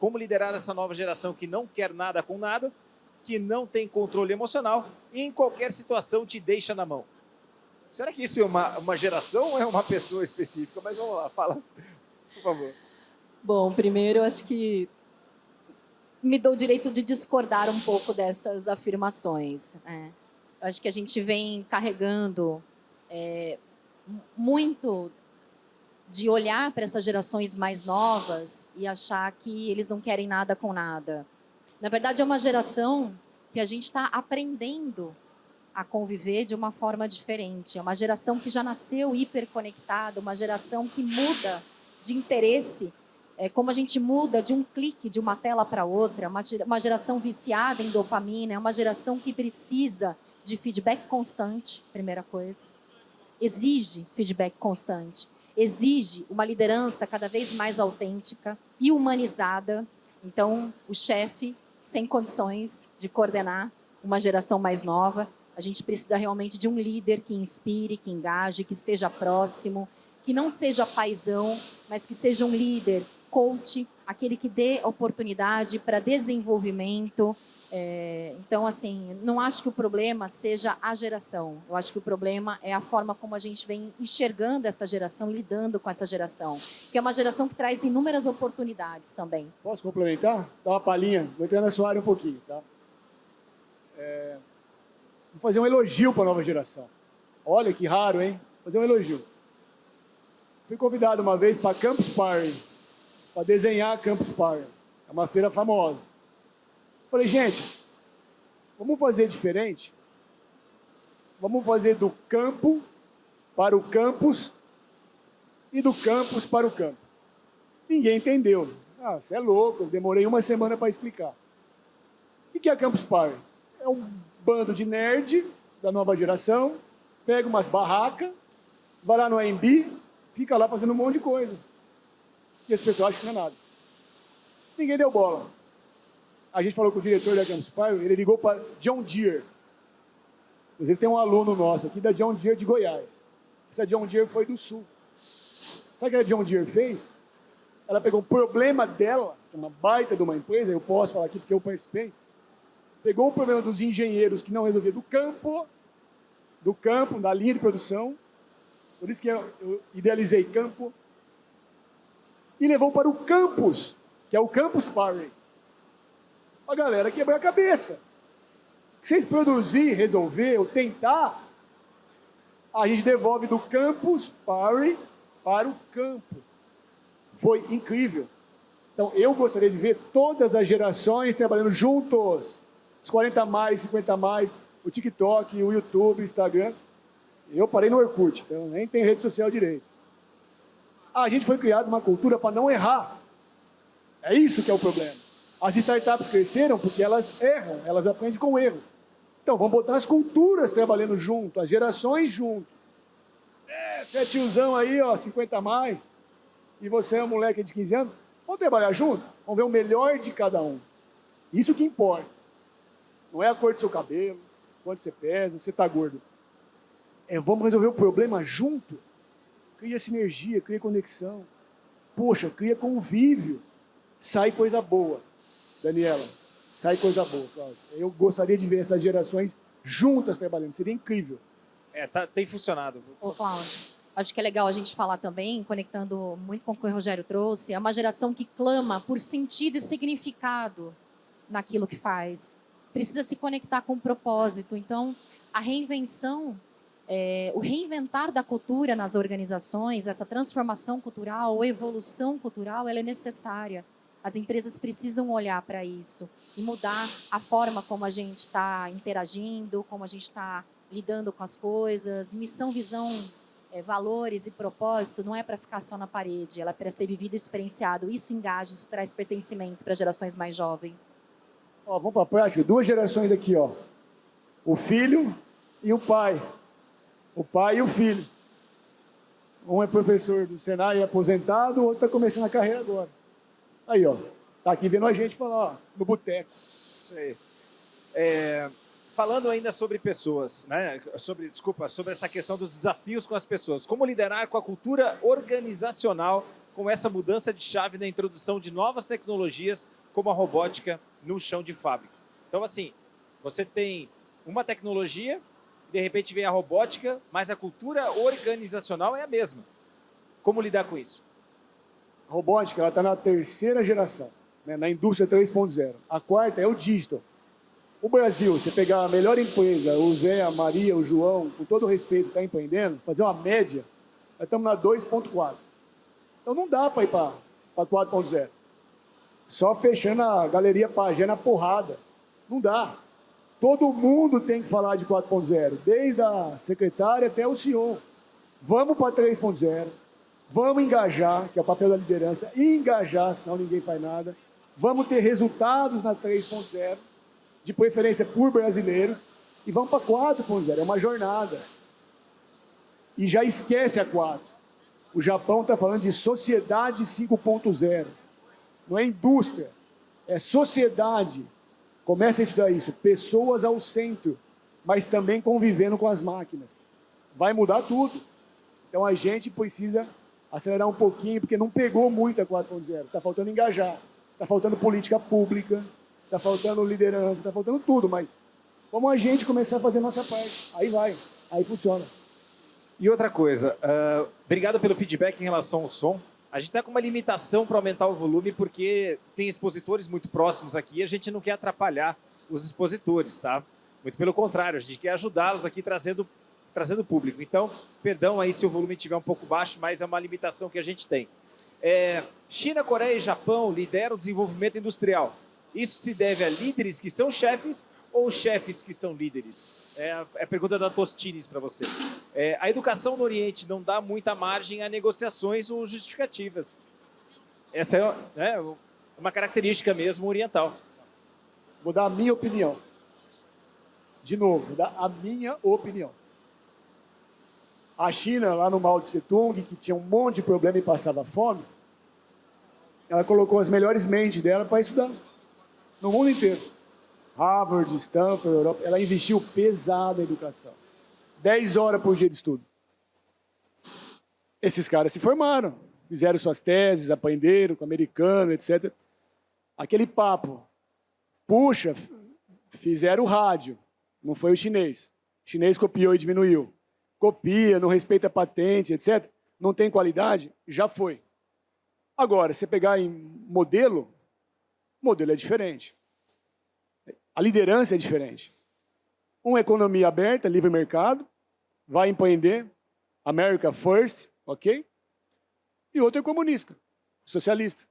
Como liderar essa nova geração que não quer nada com nada, que não tem controle emocional e em qualquer situação te deixa na mão. Será que isso é uma geração ou é uma pessoa específica? Mas vamos lá, fala, por favor. Bom, primeiro eu acho que me dou o direito de discordar um pouco dessas afirmações, né? Eu acho que a gente vem carregando muito de olhar para essas gerações mais novas e achar que eles não querem nada com nada. Na verdade, é uma geração que a gente está aprendendo a conviver de uma forma diferente. É uma geração que já nasceu hiperconectada, uma geração que muda de interesse, como a gente muda de um clique de uma tela para outra, uma geração viciada em dopamina, é uma geração que precisa de feedback constante, primeira coisa. Exige feedback constante. Exige uma liderança cada vez mais autêntica e humanizada. Então, o chefe sem condições de coordenar uma geração mais nova. A gente precisa realmente de um líder que inspire, que engaje, que esteja próximo, que não seja paizão, mas que seja um líder, coach, aquele que dê oportunidade para desenvolvimento. Então, assim, não acho que o problema seja a geração. Eu acho que o problema é a forma como a gente vem enxergando essa geração e lidando com essa geração, que é uma geração que traz inúmeras oportunidades também. Posso complementar? Dá uma palhinha, vou entrar na sua área um pouquinho, tá? Vou fazer um elogio para a nova geração. Olha que raro, hein? Vou fazer um elogio. Fui convidado uma vez para Campus Party, para desenhar Campus Party. É uma feira famosa. Falei, gente, vamos fazer diferente? Vamos fazer do campo para o campus e do campus para o campo. Ninguém entendeu. Ah, você é louco, eu demorei uma semana para explicar. O que é Campus Party? É um bando de nerd da nova geração, pega umas barracas, vai lá no AMB, fica lá fazendo um monte de coisa. E as pessoas acham que não é nada. Ninguém deu bola. A gente falou com o diretor da Campus Party, ele ligou para John Deere. Inclusive tem um aluno nosso aqui da John Deere de Goiás. Essa John Deere foi do Sul. Sabe o que a John Deere fez? Ela pegou o problema dela, uma baita de uma empresa, eu posso falar aqui porque eu participei, pegou o problema dos engenheiros que não resolviam do campo, da linha de produção, por isso que eu idealizei campo, e levou para o campus, que é o Campus Party. A galera quebrar a cabeça. Se vocês produzir, resolver ou tentar, a gente devolve do Campus Party para o campo. Foi incrível. Então, eu gostaria de ver todas as gerações trabalhando juntos. Os 40 mais, 50 mais, o TikTok, o YouTube, o Instagram. Eu parei no Orkut, então nem tem rede social direito. A gente foi criado uma cultura para não errar. É isso que é o problema. As startups cresceram porque elas erram, elas aprendem com erro. Então, vamos botar as culturas trabalhando junto, as gerações junto. Você é tiozão aí, ó, 50 a mais, e você é um moleque de 15 anos, vamos trabalhar junto? Vamos ver o melhor de cada um. Isso que importa. Não é a cor do seu cabelo, quanto você pesa, você está gordo. Vamos resolver o problema junto. Cria sinergia, cria conexão. Poxa, cria convívio. Sai coisa boa. Daniela, sai coisa boa, Cláudio. Eu gostaria de ver essas gerações juntas trabalhando. Seria incrível. Tem funcionado. Ô, Cláudio, acho que é legal a gente falar também, conectando muito com o que o Rogério trouxe, é uma geração que clama por sentido e significado naquilo que faz. Precisa se conectar com o propósito. Então, a reinvenção, o reinventar da cultura nas organizações, essa transformação cultural ou evolução cultural, ela é necessária. As empresas precisam olhar para isso e mudar a forma como a gente está interagindo, como a gente está lidando com as coisas. Missão, visão, valores e propósito não é para ficar só na parede, ela é para ser vivido e experienciado. Isso engaja, isso traz pertencimento para gerações mais jovens. Ó, vamos para a prática. 2 gerações aqui, ó. O filho e o pai. O pai e o filho. Um é professor do Senai aposentado, o outro está começando a carreira agora. Aí, ó. Tá aqui vendo a gente falar, ó, no boteco. Isso aí. Falando ainda sobre pessoas, né? Sobre essa questão dos desafios com as pessoas. Como liderar com a cultura organizacional, com essa mudança de chave na introdução de novas tecnologias, como a robótica no chão de fábrica. Então, assim, você tem uma tecnologia, de repente vem a robótica, mas a cultura organizacional é a mesma. Como lidar com isso? A robótica, ela está na 3ª geração, né, na indústria 3.0. A 4ª é o digital. O Brasil, você pegar a melhor empresa, o Zé, a Maria, o João, com todo o respeito, está empreendendo, fazer uma média, nós estamos na 2.4. Então não dá para ir para 4.0. Só fechando a galeria Pagé na porrada. Não dá. Todo mundo tem que falar de 4.0, desde a secretária até o senhor. Vamos para 3.0, vamos engajar, que é o papel da liderança, engajar, senão ninguém faz nada. Vamos ter resultados na 3.0, de preferência por brasileiros, e vamos para 4.0, é uma jornada. E já esquece a 4. O Japão está falando de sociedade 5.0. Não é indústria, é sociedade. Começa a estudar isso, pessoas ao centro, mas também convivendo com as máquinas. Vai mudar tudo. Então a gente precisa acelerar um pouquinho, porque não pegou muito a 4.0. Está faltando engajar, está faltando política pública, está faltando liderança, está faltando tudo, mas vamos a gente começar a fazer a nossa parte. Aí vai, aí funciona. E outra coisa, obrigado pelo feedback em relação ao som. A gente está com uma limitação para aumentar o volume porque tem expositores muito próximos aqui e a gente não quer atrapalhar os expositores, tá? Muito pelo contrário, a gente quer ajudá-los aqui trazendo público. Então, perdão aí se o volume estiver um pouco baixo, mas é uma limitação que a gente tem. China, Coreia e Japão lideram o desenvolvimento industrial. Isso se deve a líderes que são chefes ou chefes que são líderes? É a pergunta da Tostines para você. A educação no Oriente não dá muita margem a negociações ou justificativas. Essa é uma característica mesmo oriental. Vou dar a minha opinião. De novo, vou dar a minha opinião. A China, lá no Mao Tse Tung, que tinha um monte de problema e passava fome, ela colocou as melhores mentes dela para estudar. No mundo inteiro. Harvard, Stanford, Europa, ela investiu pesado em educação. 10 horas por dia de estudo. Esses caras se formaram, fizeram suas teses, aprenderam com o americano, etc. Aquele papo, puxa, fizeram o rádio, não foi o chinês. O chinês copiou e diminuiu. Copia, não respeita a patente, etc. Não tem qualidade, já foi. Agora, se pegar em modelo, o modelo é diferente. A liderança é diferente. Uma economia aberta, livre mercado, vai empreender, America First, ok? E outro é comunista, socialista.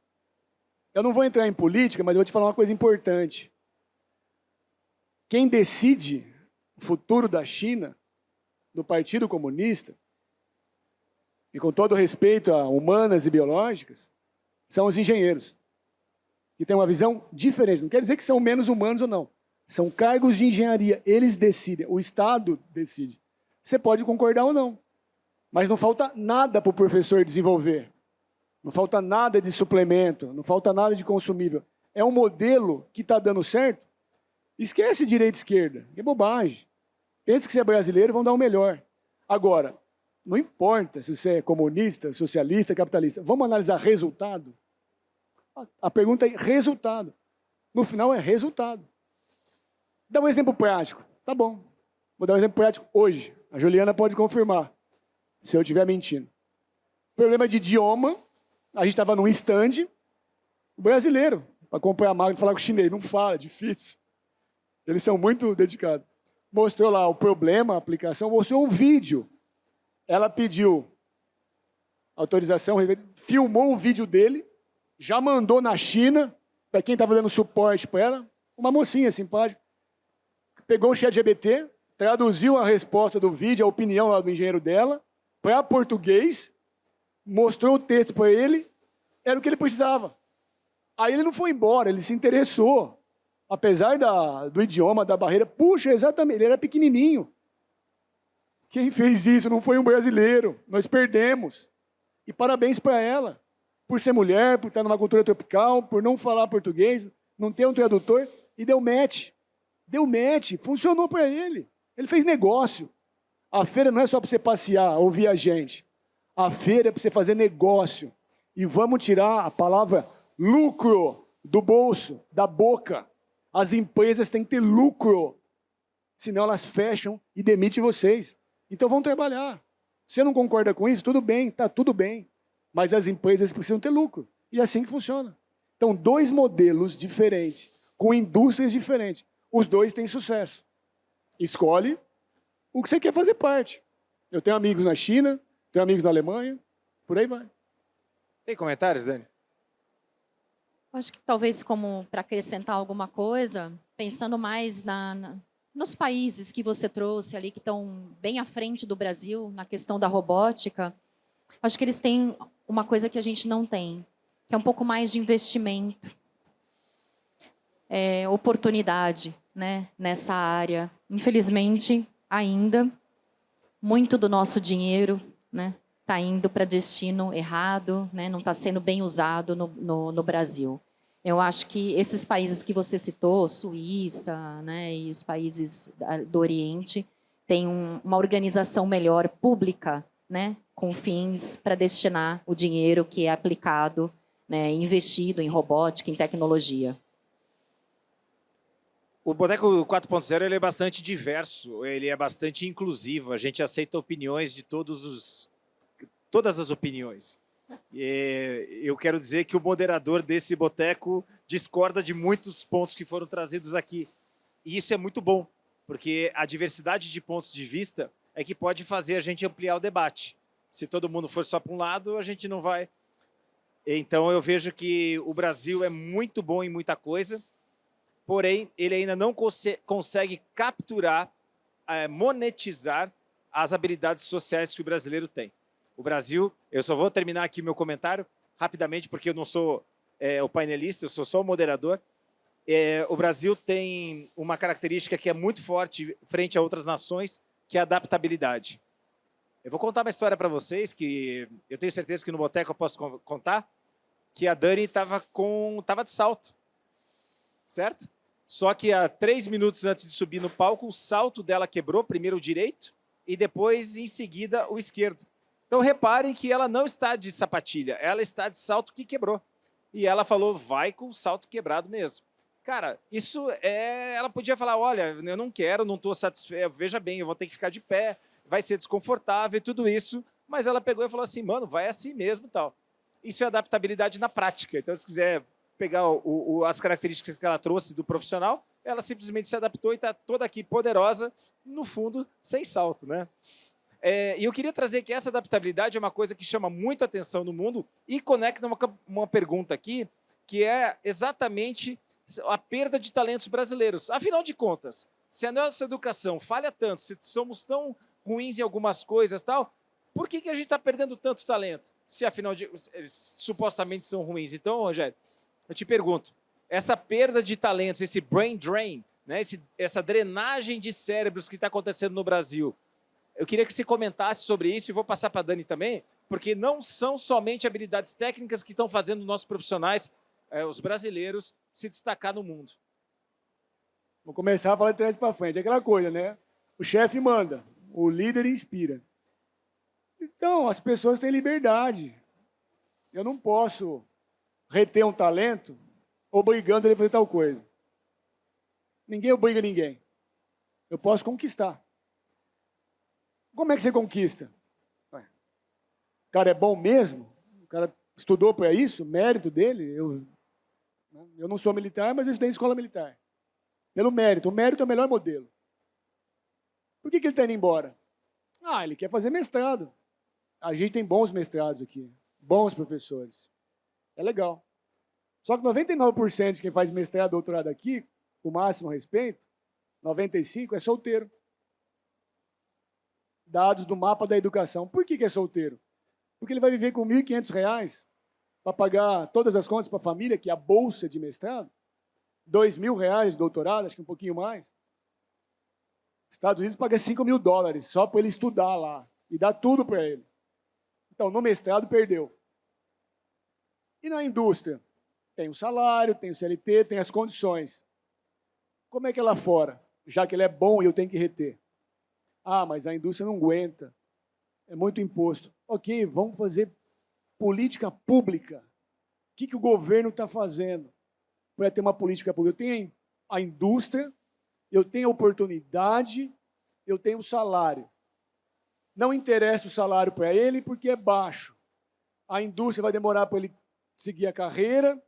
Eu não vou entrar em política, mas eu vou te falar uma coisa importante. Quem decide o futuro da China, do Partido Comunista, e com todo respeito a humanas e biológicas, são os engenheiros, que têm uma visão diferente. Não quer dizer que são menos humanos ou não. São cargos de engenharia, eles decidem, o Estado decide. Você pode concordar ou não, mas não falta nada para o professor desenvolver. Não falta nada de suplemento, não falta nada de consumível. É um modelo que está dando certo. Esquece direita e esquerda, que bobagem. Pensa que você é brasileiro, vão dar o melhor. Agora, não importa se você é comunista, socialista, capitalista. Vamos analisar resultado? A pergunta é resultado. No final é resultado. Dá um exemplo prático. Tá bom. Vou dar um exemplo prático hoje. A Juliana pode confirmar, se eu estiver mentindo. Problema de idioma. A gente estava num stand. O brasileiro, para comprar a máquina, falar com o chinês. Não fala, é difícil. Eles são muito dedicados. Mostrou lá o problema, a aplicação, mostrou um vídeo. Ela pediu autorização, filmou o vídeo dele, já mandou na China, para quem estava dando suporte para ela, uma mocinha simpática, pegou o ChatGPT, traduziu a resposta do vídeo, a opinião lá do engenheiro dela, para português, mostrou o texto para ele, era o que ele precisava. Aí ele não foi embora, ele se interessou. Apesar do idioma, da barreira, puxa, exatamente, ele era pequenininho. Quem fez isso não foi um brasileiro, nós perdemos. E parabéns para ela, por ser mulher, por estar numa cultura tropical, por não falar português, não ter um tradutor, e deu match. Deu match, funcionou para ele. Ele fez negócio. A feira não é só para você passear, ouvir a gente. A feira é para você fazer negócio. E vamos tirar a palavra lucro do bolso, da boca. As empresas têm que ter lucro, senão elas fecham e demitem vocês. Então vão trabalhar. Se você não concorda com isso, tudo bem, está tudo bem. Mas as empresas precisam ter lucro. E é assim que funciona. Então, dois modelos diferentes, com indústrias diferentes. os dois têm sucesso. Escolhe o que você quer fazer parte. Eu tenho amigos na China, tenho amigos na Alemanha, por aí vai. Tem comentários, Dani? Acho que talvez como para acrescentar alguma coisa, pensando mais nos países que você trouxe ali, que estão bem à frente do Brasil na questão da robótica, acho que eles têm uma coisa que a gente não tem, que é um pouco mais de investimento, oportunidade, né, nessa área. Infelizmente, ainda, muito do nosso dinheiro, né, está indo para destino errado, né, não está sendo bem usado no Brasil. Eu acho que esses países que você citou, Suíça, né, e os países do Oriente, têm uma organização melhor pública, né, com fins para destinar o dinheiro que é aplicado, né, investido em robótica, em tecnologia. O Boteco 4.0 ele é bastante diverso, ele é bastante inclusivo, a gente aceita opiniões de todas as opiniões. Eu quero dizer que o moderador desse boteco discorda de muitos pontos que foram trazidos aqui. E isso é muito bom, porque a diversidade de pontos de vista é que pode fazer a gente ampliar o debate. Se todo mundo for só para um lado, a gente não vai. Então eu vejo que o Brasil é muito bom em muita coisa, porém ele ainda não consegue capturar, monetizar as habilidades sociais que o brasileiro tem. O Brasil, eu só vou terminar aqui meu comentário rapidamente, porque eu não sou o painelista, eu sou só o moderador. O Brasil tem uma característica que é muito forte frente a outras nações, que é a adaptabilidade. Eu vou contar uma história para vocês, que eu tenho certeza que no boteco eu posso contar, que a Dani estava de salto, certo? Só que há 3 minutos antes de subir no palco, o salto dela quebrou, primeiro o direito, e depois, em seguida, o esquerdo. Então, reparem que ela não está de sapatilha, ela está de salto que quebrou. E ela falou, vai com o salto quebrado mesmo. Cara, isso ela podia falar, olha, eu não quero, não estou satisfeita, veja bem, eu vou ter que ficar de pé, vai ser desconfortável e tudo isso. Mas ela pegou e falou assim, mano, vai assim mesmo e tal. Isso é adaptabilidade na prática. Então, se quiser pegar as características que ela trouxe do profissional, ela simplesmente se adaptou e está toda aqui poderosa, no fundo, sem salto, né? E eu queria trazer que essa adaptabilidade é uma coisa que chama muito atenção no mundo e conecta uma pergunta aqui, que é exatamente a perda de talentos brasileiros. Afinal de contas, se a nossa educação falha tanto, se somos tão ruins em algumas coisas e tal, por que a gente está perdendo tanto talento? Se afinal eles supostamente são ruins. Então, Rogério, eu te pergunto, essa perda de talentos, esse brain drain, né, essa drenagem de cérebros que está acontecendo no Brasil, eu queria que você comentasse sobre isso e vou passar para a Dani também, porque não são somente habilidades técnicas que estão fazendo nossos profissionais, os brasileiros, se destacar no mundo. Vou começar a falar de trás para frente. É aquela coisa, né? O chefe manda, o líder inspira. Então, as pessoas têm liberdade. Eu não posso reter um talento obrigando ele a fazer tal coisa. Ninguém obriga ninguém. Eu posso conquistar. Como é que você conquista? O cara é bom mesmo? O cara estudou para isso? Mérito dele? Eu não sou militar, mas eu estudei em escola militar. Pelo mérito. O mérito é o melhor modelo. Por que ele está indo embora? Ele quer fazer mestrado. A gente tem bons mestrados aqui. Bons professores. É legal. Só que 99% de quem faz mestrado, doutorado aqui, com o máximo respeito, 95% é solteiro. Dados do mapa da educação. Por que é solteiro? Porque ele vai viver com R$ 1.500 para pagar todas as contas para a família, que é a bolsa de mestrado, R$ 2.000 de doutorado, acho que um pouquinho mais. Estados Unidos paga $5.000 só para ele estudar lá e dá tudo para ele. Então, no mestrado, perdeu. E na indústria? Tem o salário, tem o CLT, tem as condições. Como é que é lá fora? Já que ele é bom e eu tenho que reter. Mas a indústria não aguenta. É muito imposto. Ok, vamos fazer política pública. O que o governo está fazendo para ter uma política pública? Eu tenho a indústria, eu tenho a oportunidade, eu tenho o salário. Não interessa o salário para ele porque é baixo. A indústria vai demorar para ele seguir a carreira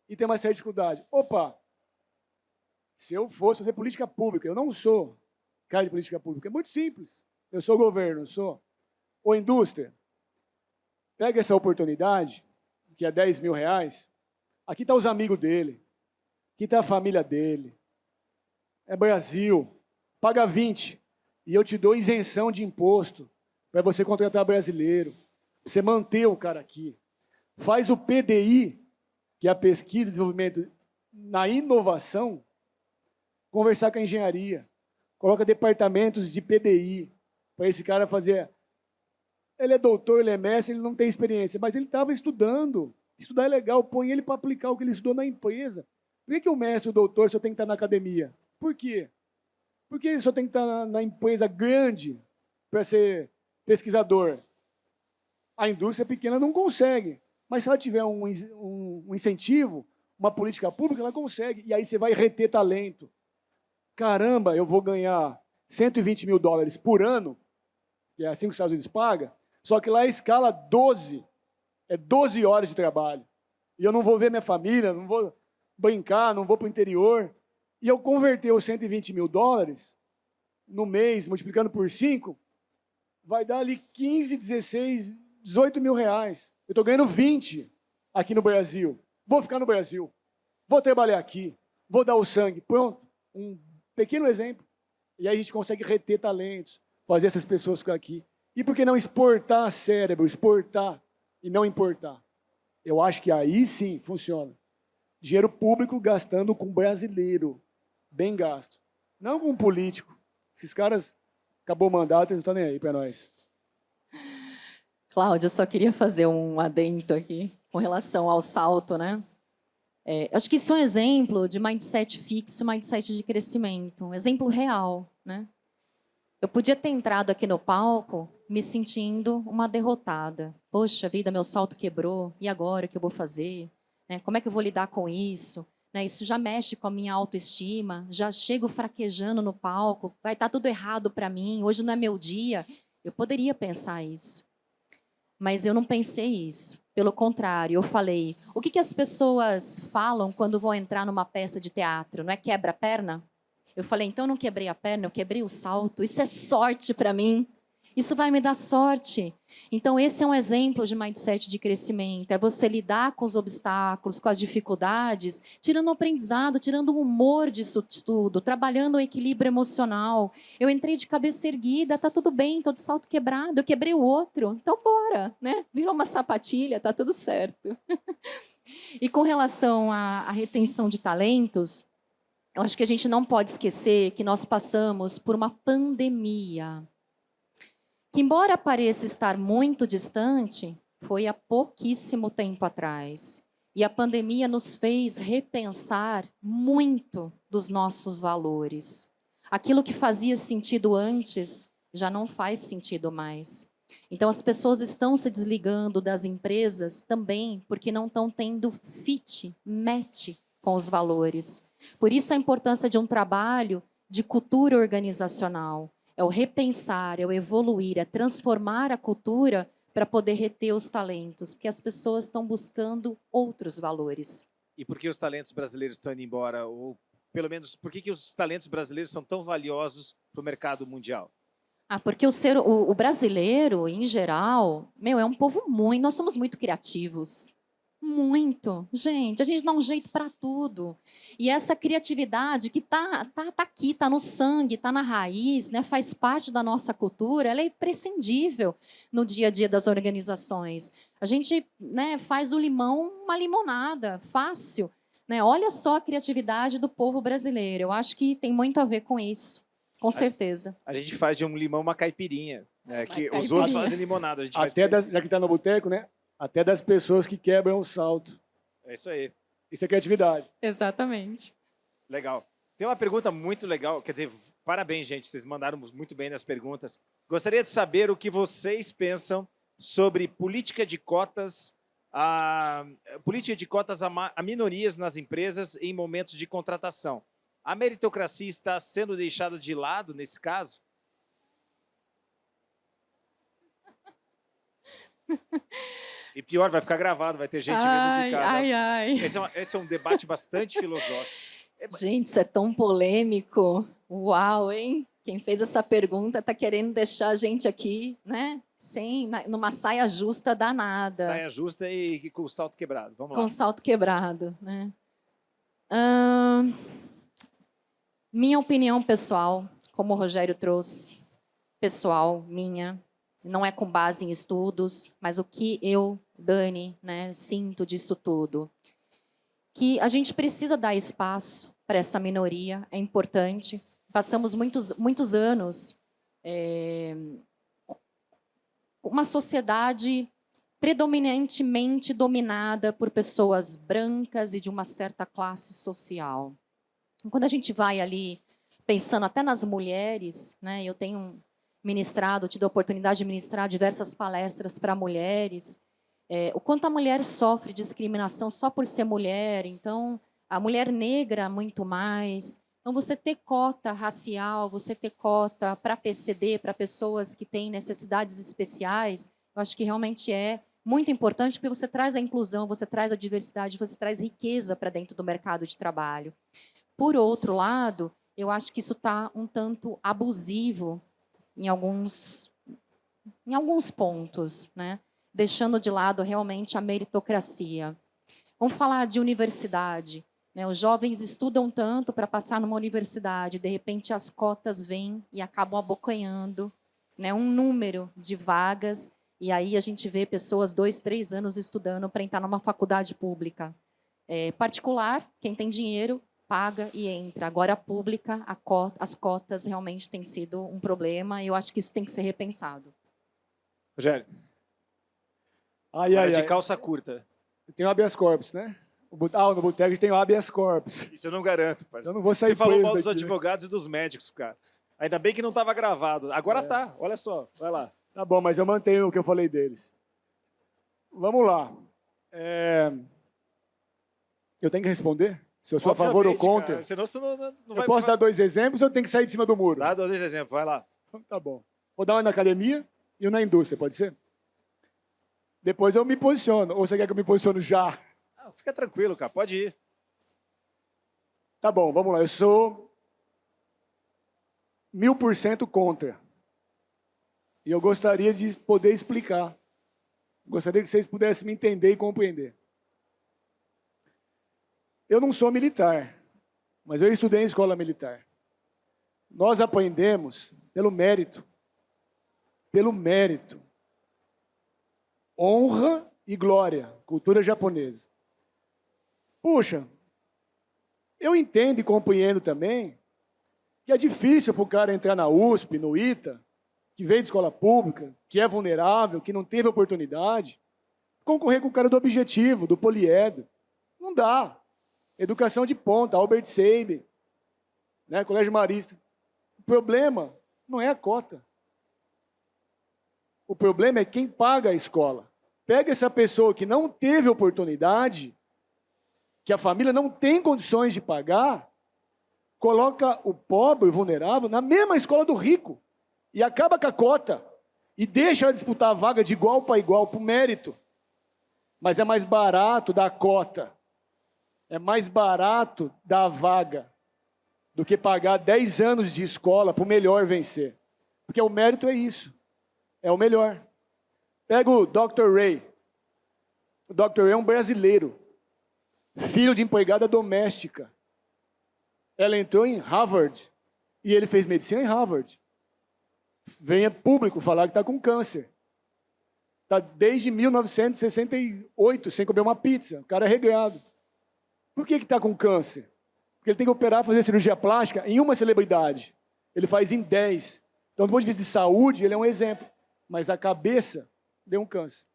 e tem uma certa dificuldade. Opa! Se eu fosse fazer política pública, eu não sou cara de política pública. É muito simples. Eu sou governo, eu sou. Ou indústria. Pega essa oportunidade, que é R$10.000. Aqui estão os amigos dele. Aqui está a família dele. É Brasil. Paga 20. E eu te dou isenção de imposto para você contratar brasileiro. Você manter o cara aqui. Faz o PDI, que é a pesquisa e desenvolvimento na inovação, conversar com a engenharia. Coloca departamentos de PDI para esse cara fazer. Ele é doutor, ele é mestre, ele não tem experiência, mas ele estava estudando. Estudar é legal, põe ele para aplicar o que ele estudou na empresa. Por que o mestre e o doutor só tem que estar na academia? Por quê? Porque ele só tem que estar na empresa grande para ser pesquisador. A indústria pequena não consegue. Mas se ela tiver um incentivo, uma política pública, ela consegue. E aí você vai reter talento. Caramba, eu vou ganhar $120.000 por ano, que é assim que os Estados Unidos pagam, só que lá a escala 12, é 12 horas de trabalho. E eu não vou ver minha família, não vou brincar, não vou para o interior. E eu converter os $120.000 no mês, multiplicando por 5, vai dar ali 15, 16, R$18.000. Eu estou ganhando 20 aqui no Brasil. Vou ficar no Brasil. Vou trabalhar aqui. Vou dar o sangue. Pronto. Um pequeno exemplo. E aí a gente consegue reter talentos, fazer essas pessoas ficar aqui. E por que não exportar cérebro, exportar e não importar? Eu acho que aí sim funciona. Dinheiro público gastando com brasileiro. Bem gasto. Não com político. Esses caras, acabou o mandato, eles não estão nem aí para nós. Cláudia, eu só queria fazer um adendo aqui com relação ao salto, né? Acho que isso é um exemplo de mindset fixo, mindset de crescimento, um exemplo real, né? Eu podia ter entrado aqui no palco me sentindo uma derrotada. Poxa vida, meu salto quebrou, e agora o que eu vou fazer? Né? Como é que eu vou lidar com isso? Né? Isso já mexe com a minha autoestima, já chego fraquejando no palco, vai estar tudo errado para mim, hoje não é meu dia. Eu poderia pensar isso. Mas eu não pensei isso. Pelo contrário, eu falei, o que as pessoas falam quando vão entrar numa peça de teatro? Não é quebra a perna? Eu falei, então eu não quebrei a perna, eu quebrei o salto. Isso é sorte para mim. Isso vai me dar sorte. Então esse é um exemplo de mindset de crescimento. É você lidar com os obstáculos, com as dificuldades, tirando o aprendizado, tirando o humor disso tudo, trabalhando o equilíbrio emocional. Eu entrei de cabeça erguida, tá tudo bem, tô de salto quebrado, eu quebrei o outro, então bora, né? Virou uma sapatilha, tá tudo certo. E com relação à retenção de talentos, eu acho que a gente não pode esquecer que nós passamos por uma pandemia, que, embora pareça estar muito distante, foi há pouquíssimo tempo atrás. E a pandemia nos fez repensar muito dos nossos valores. Aquilo que fazia sentido antes já não faz sentido mais. Então, as pessoas estão se desligando das empresas também porque não estão tendo match com os valores. Por isso, a importância de um trabalho de cultura organizacional. É o repensar, é o evoluir, é transformar a cultura para poder reter os talentos, porque as pessoas estão buscando outros valores. E por que os talentos brasileiros estão indo embora? Ou, pelo menos, por que os talentos brasileiros são tão valiosos para o mercado mundial? Porque o brasileiro, em geral, é um povo muito... Nós somos muito criativos. Muito. Gente, a gente dá um jeito para tudo. E essa criatividade que tá aqui, está no sangue, está na raiz, né, faz parte da nossa cultura, ela é imprescindível no dia a dia das organizações. A gente, né, faz do limão uma limonada, fácil. Né? Olha só a criatividade do povo brasileiro. Eu acho que tem muito a ver com isso, com certeza. A gente faz de um limão uma caipirinha. Que os outros fazem limonada. A gente Até já que está no boteco, né? Até das pessoas que quebram o salto. É isso aí. Isso é criatividade. Exatamente. Legal. Tem uma pergunta muito legal, quer dizer, parabéns, gente, vocês mandaram muito bem nas perguntas. Gostaria de saber o que vocês pensam sobre política de cotas a minorias nas empresas em momentos de contratação. A meritocracia está sendo deixada de lado nesse caso? E pior, vai ficar gravado, vai ter gente vendo de casa. Ai. Esse é um debate bastante filosófico. Gente, isso é tão polêmico. Uau, hein? Quem fez essa pergunta está querendo deixar a gente aqui, né? Numa saia justa danada. Saia justa e com o salto quebrado. Vamos lá. Com salto quebrado, né? Minha opinião pessoal, como o Rogério trouxe, pessoal, minha, não é com base em estudos, mas o que eu, Dani, né, sinto disso tudo. Que a gente precisa dar espaço para essa minoria, é importante. Passamos muitos anos uma sociedade predominantemente dominada por pessoas brancas e de uma certa classe social. Quando a gente vai ali, pensando até nas mulheres, né, eu tenho tido a oportunidade de ministrar diversas palestras para mulheres, o quanto a mulher sofre discriminação só por ser mulher, então a mulher negra muito mais. Então, você ter cota racial, você ter cota para PCD, para pessoas que têm necessidades especiais, eu acho que realmente é muito importante, porque você traz a inclusão, você traz a diversidade, você traz riqueza para dentro do mercado de trabalho. Por outro lado, eu acho que isso está um tanto abusivo em alguns pontos, né? Deixando de lado realmente a meritocracia. Vamos falar de universidade. Né, os jovens estudam tanto para passar numa universidade, de repente as cotas vêm e acabam abocanhando, né, um número de vagas, e aí a gente vê pessoas 2, 3 anos estudando para entrar numa faculdade pública. Particular, quem tem dinheiro, paga e entra. Agora a pública, as cotas realmente têm sido um problema, e eu acho que isso tem que ser repensado. Rogério. De calça curta. Eu tenho habeas corpus, né? No boteco tem o habeas corpus. Isso eu não garanto, parceiro. Eu não vou sair Você falou mal dos daqui, advogados, né? E dos médicos, cara. Ainda bem que não estava gravado. Agora tá, olha só, vai lá. Tá bom, mas eu mantenho o que eu falei deles. Vamos lá. Eu tenho que responder? Se eu sou a favor ou contra? Cara, senão você não vai... Eu posso dar 2 exemplos ou eu tenho que sair de cima do muro? Dá 2 exemplos, vai lá. Tá bom. Vou dar um na academia e um na indústria, pode ser? Depois eu me posiciono. Ou você quer que eu me posicione já? Fica tranquilo, cara, pode ir. Tá bom, vamos lá. Eu sou 1000% contra. E eu gostaria de poder explicar. Gostaria que vocês pudessem me entender e compreender. Eu não sou militar, mas eu estudei em escola militar. Nós aprendemos pelo mérito. Pelo mérito. Honra e glória, cultura japonesa. Puxa, eu entendo e compreendo também que é difícil para o cara entrar na USP, no ITA, que veio de escola pública, que é vulnerável, que não teve oportunidade, concorrer com o cara do Objetivo, do Poliedro. Não dá. Educação de ponta, Albert Sabin, né, Colégio Marista. O problema não é a cota. O problema é quem paga a escola. Pega essa pessoa que não teve oportunidade, que a família não tem condições de pagar, coloca o pobre, o vulnerável, na mesma escola do rico, e acaba com a cota, e deixa ela disputar a vaga de igual para igual, por mérito. Mas é mais barato dar a cota, é mais barato dar a vaga, do que pagar 10 anos de escola para o melhor vencer. Porque o mérito é isso, é o melhor. Pega o Dr. Ray. O Dr. Ray é um brasileiro, filho de empregada doméstica. Ela entrou em Harvard e ele fez medicina em Harvard. Venha público falar que está com câncer. Está desde 1968 sem comer uma pizza. O cara é regrado. Por que está com câncer? Porque ele tem que operar, fazer cirurgia plástica em uma celebridade. Ele faz em 10. Então, do ponto de vista de saúde, ele é um exemplo. Mas a cabeça deu um câncer.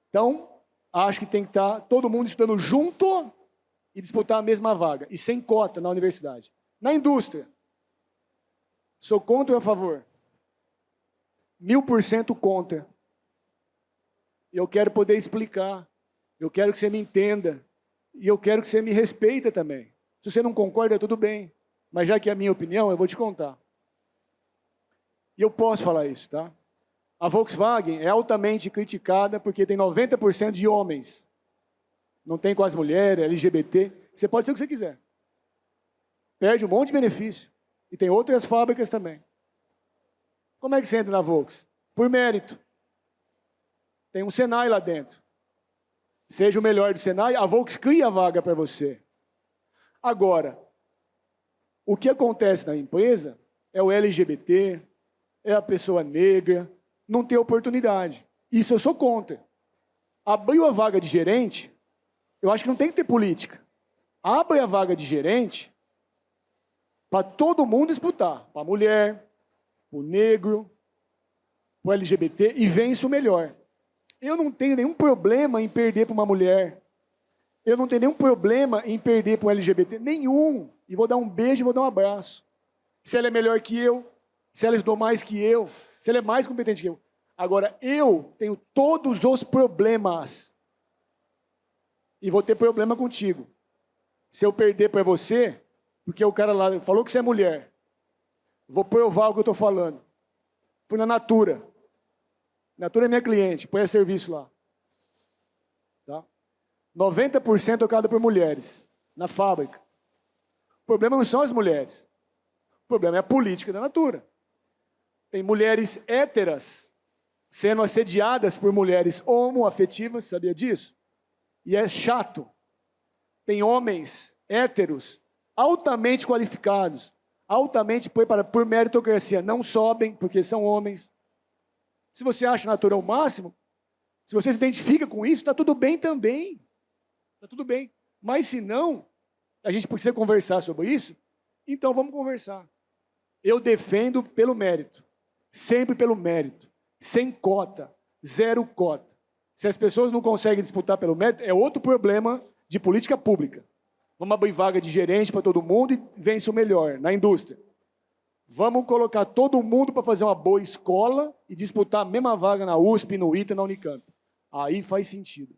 Então, acho que tem que estar todo mundo estudando junto e disputar a mesma vaga. E sem cota na universidade. Na indústria, sou contra ou a favor? 1000% contra. Eu quero poder explicar. Eu quero que você me entenda. E eu quero que você me respeite também. Se você não concorda, tudo bem. Mas já que é a minha opinião, eu vou te contar. E eu posso falar isso, tá? A Volkswagen é altamente criticada porque tem 90% de homens. Não tem quase mulher, LGBT. Você pode ser o que você quiser. perde um monte de benefício. E tem outras fábricas também. Como é que você entra na Volks? Por mérito. Tem um Senai lá dentro. Seja o melhor do Senai, a Volks cria a vaga para você. Agora, o que acontece na empresa é o LGBT, é a pessoa negra, não ter oportunidade. Isso eu sou contra. Abriu a vaga de gerente, eu acho que não tem que ter política. Abre a vaga de gerente para todo mundo disputar. Para a mulher, para o negro, para o LGBT, e vence o melhor. Eu não tenho nenhum problema em perder para uma mulher. Eu não tenho nenhum problema em perder para o LGBT. Nenhum. E vou dar um beijo e vou dar um abraço. Se ela é melhor que eu, se ela estudou mais que eu, se ela é mais competente que eu. Agora, eu tenho todos os problemas. E vou ter problema contigo. Se eu perder para você, porque o cara lá falou que você é mulher, vou provar o que eu estou falando. Fui na Natura. Natura é minha cliente, põe a serviço lá. Tá? 90% tocado por mulheres, na fábrica. O problema não são as mulheres. O problema é a política da Natura. Tem mulheres héteras sendo assediadas por mulheres homoafetivas, sabia disso? E é chato. Tem homens héteros, altamente qualificados, altamente por meritocracia, não sobem porque são homens. Se você acha natural o máximo, se você se identifica com isso, está tudo bem também. Está tudo bem. Mas se não, a gente precisa conversar sobre isso, então vamos conversar. Eu defendo pelo mérito. Sempre pelo mérito. Sem cota. Zero cota. Se as pessoas não conseguem disputar pelo mérito, é outro problema de política pública. Vamos abrir vaga de gerente para todo mundo e vence o melhor na indústria. Vamos colocar todo mundo para fazer uma boa escola e disputar a mesma vaga na USP, no ITA, na Unicamp. Aí faz sentido.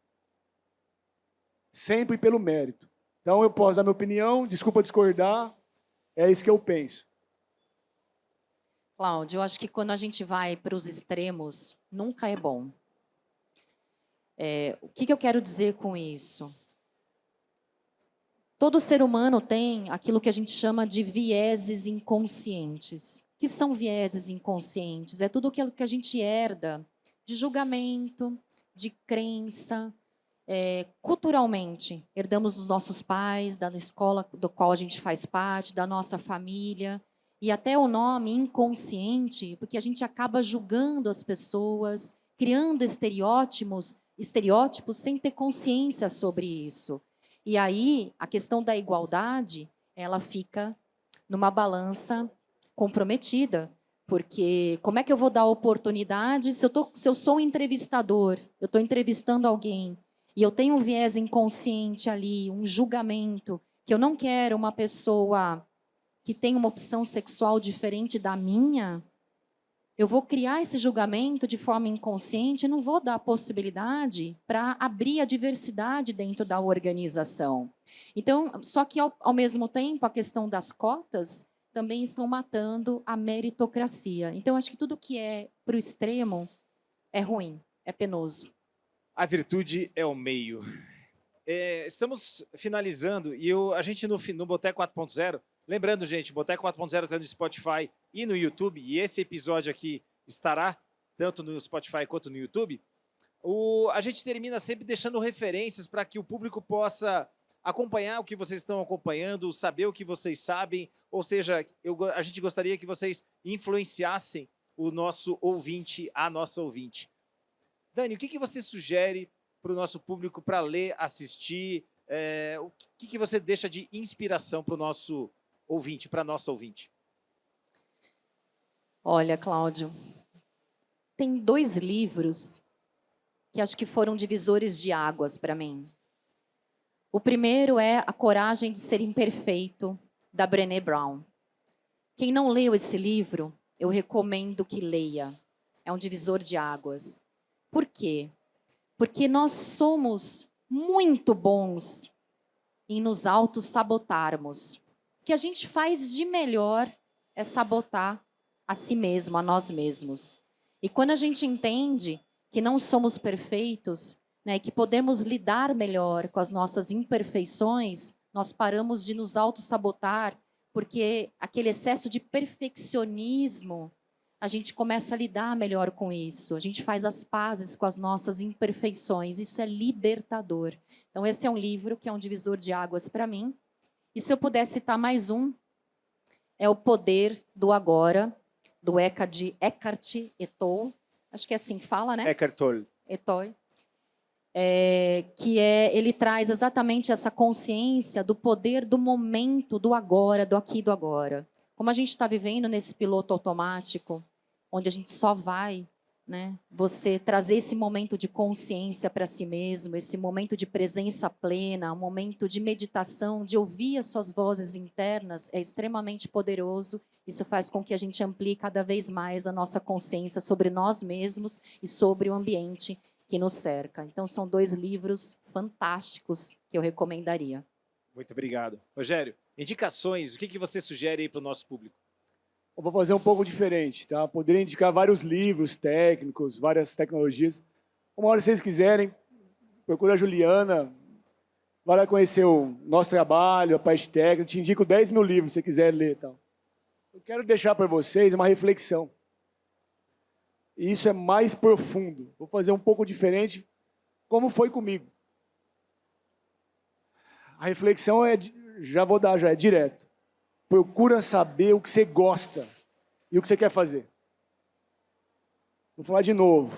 Sempre pelo mérito. Então eu posso dar minha opinião, desculpa discordar, é isso que eu penso. Cláudio, eu acho que quando a gente vai para os extremos, nunca é bom. O que eu quero dizer com isso? Todo ser humano tem aquilo que a gente chama de vieses inconscientes. O que são vieses inconscientes? É tudo aquilo que a gente herda de julgamento, de crença, culturalmente. Herdamos dos nossos pais, da escola do qual a gente faz parte, da nossa família. E até o nome inconsciente, porque a gente acaba julgando as pessoas, criando estereótipos sem ter consciência sobre isso. E aí, a questão da igualdade, ela fica numa balança comprometida, porque como é que eu vou dar oportunidade se eu sou um entrevistador, eu estou entrevistando alguém, e eu tenho um viés inconsciente ali, um julgamento, que eu não quero uma pessoa que tem uma opção sexual diferente da minha, eu vou criar esse julgamento de forma inconsciente e não vou dar possibilidade para abrir a diversidade dentro da organização. Então, só que ao mesmo tempo, a questão das cotas também estão matando a meritocracia. Então, acho que tudo que é para o extremo é ruim, é penoso. A virtude é o meio. Estamos finalizando e a gente no Boteco 4.0, lembrando, gente, Boteco 4.0 está no Spotify e no YouTube, e esse episódio aqui estará tanto no Spotify quanto no YouTube. A gente termina sempre deixando referências para que o público possa acompanhar o que vocês estão acompanhando, saber o que vocês sabem, ou seja, a gente gostaria que vocês influenciassem o nosso ouvinte, a nossa ouvinte. Dani, o que você sugere para o nosso público para ler, assistir? O que você deixa de inspiração para o nosso ouvinte, para a nossa ouvinte? Olha, Cláudio, tem 2 livros que acho que foram divisores de águas para mim. O primeiro é A Coragem de Ser Imperfeito, da Brené Brown. Quem não leu esse livro, eu recomendo que leia. É um divisor de águas. Por quê? Porque nós somos muito bons em nos auto-sabotarmos. O que a gente faz de melhor é sabotar a si mesmo, a nós mesmos. E quando a gente entende que não somos perfeitos, né, que podemos lidar melhor com as nossas imperfeições, nós paramos de nos auto-sabotar, porque aquele excesso de perfeccionismo, a gente começa a lidar melhor com isso. A gente faz as pazes com as nossas imperfeições. Isso é libertador. Então, esse é um livro que é um divisor de águas para mim. E se eu pudesse citar mais um, é O Poder do Agora, do Eckhart Tolle. Acho que é assim que fala, né? Eckhart Tolle. Tolle. Ele traz exatamente essa consciência do poder do momento, do agora, do aqui e do agora. Como a gente está vivendo nesse piloto automático, onde a gente só vai, né? Você trazer esse momento de consciência para si mesmo, esse momento de presença plena, um momento de meditação, de ouvir as suas vozes internas, é extremamente poderoso. Isso faz com que a gente amplie cada vez mais a nossa consciência sobre nós mesmos e sobre o ambiente que nos cerca. Então, são 2 livros fantásticos que eu recomendaria. Muito obrigado. Rogério, indicações, o que você sugere aí para o nosso público? Eu vou fazer um pouco diferente, tá? Poderia indicar vários livros técnicos, várias tecnologias. Uma hora, se vocês quiserem, procura a Juliana, vai lá conhecer o nosso trabalho, a parte técnica. Eu te indico 10 mil livros, se você quiser ler. Tá? Eu quero deixar para vocês uma reflexão. E isso é mais profundo. Vou fazer um pouco diferente, como foi comigo. A reflexão já é direto. Procura saber o que você gosta e o que você quer fazer. Vou falar de novo.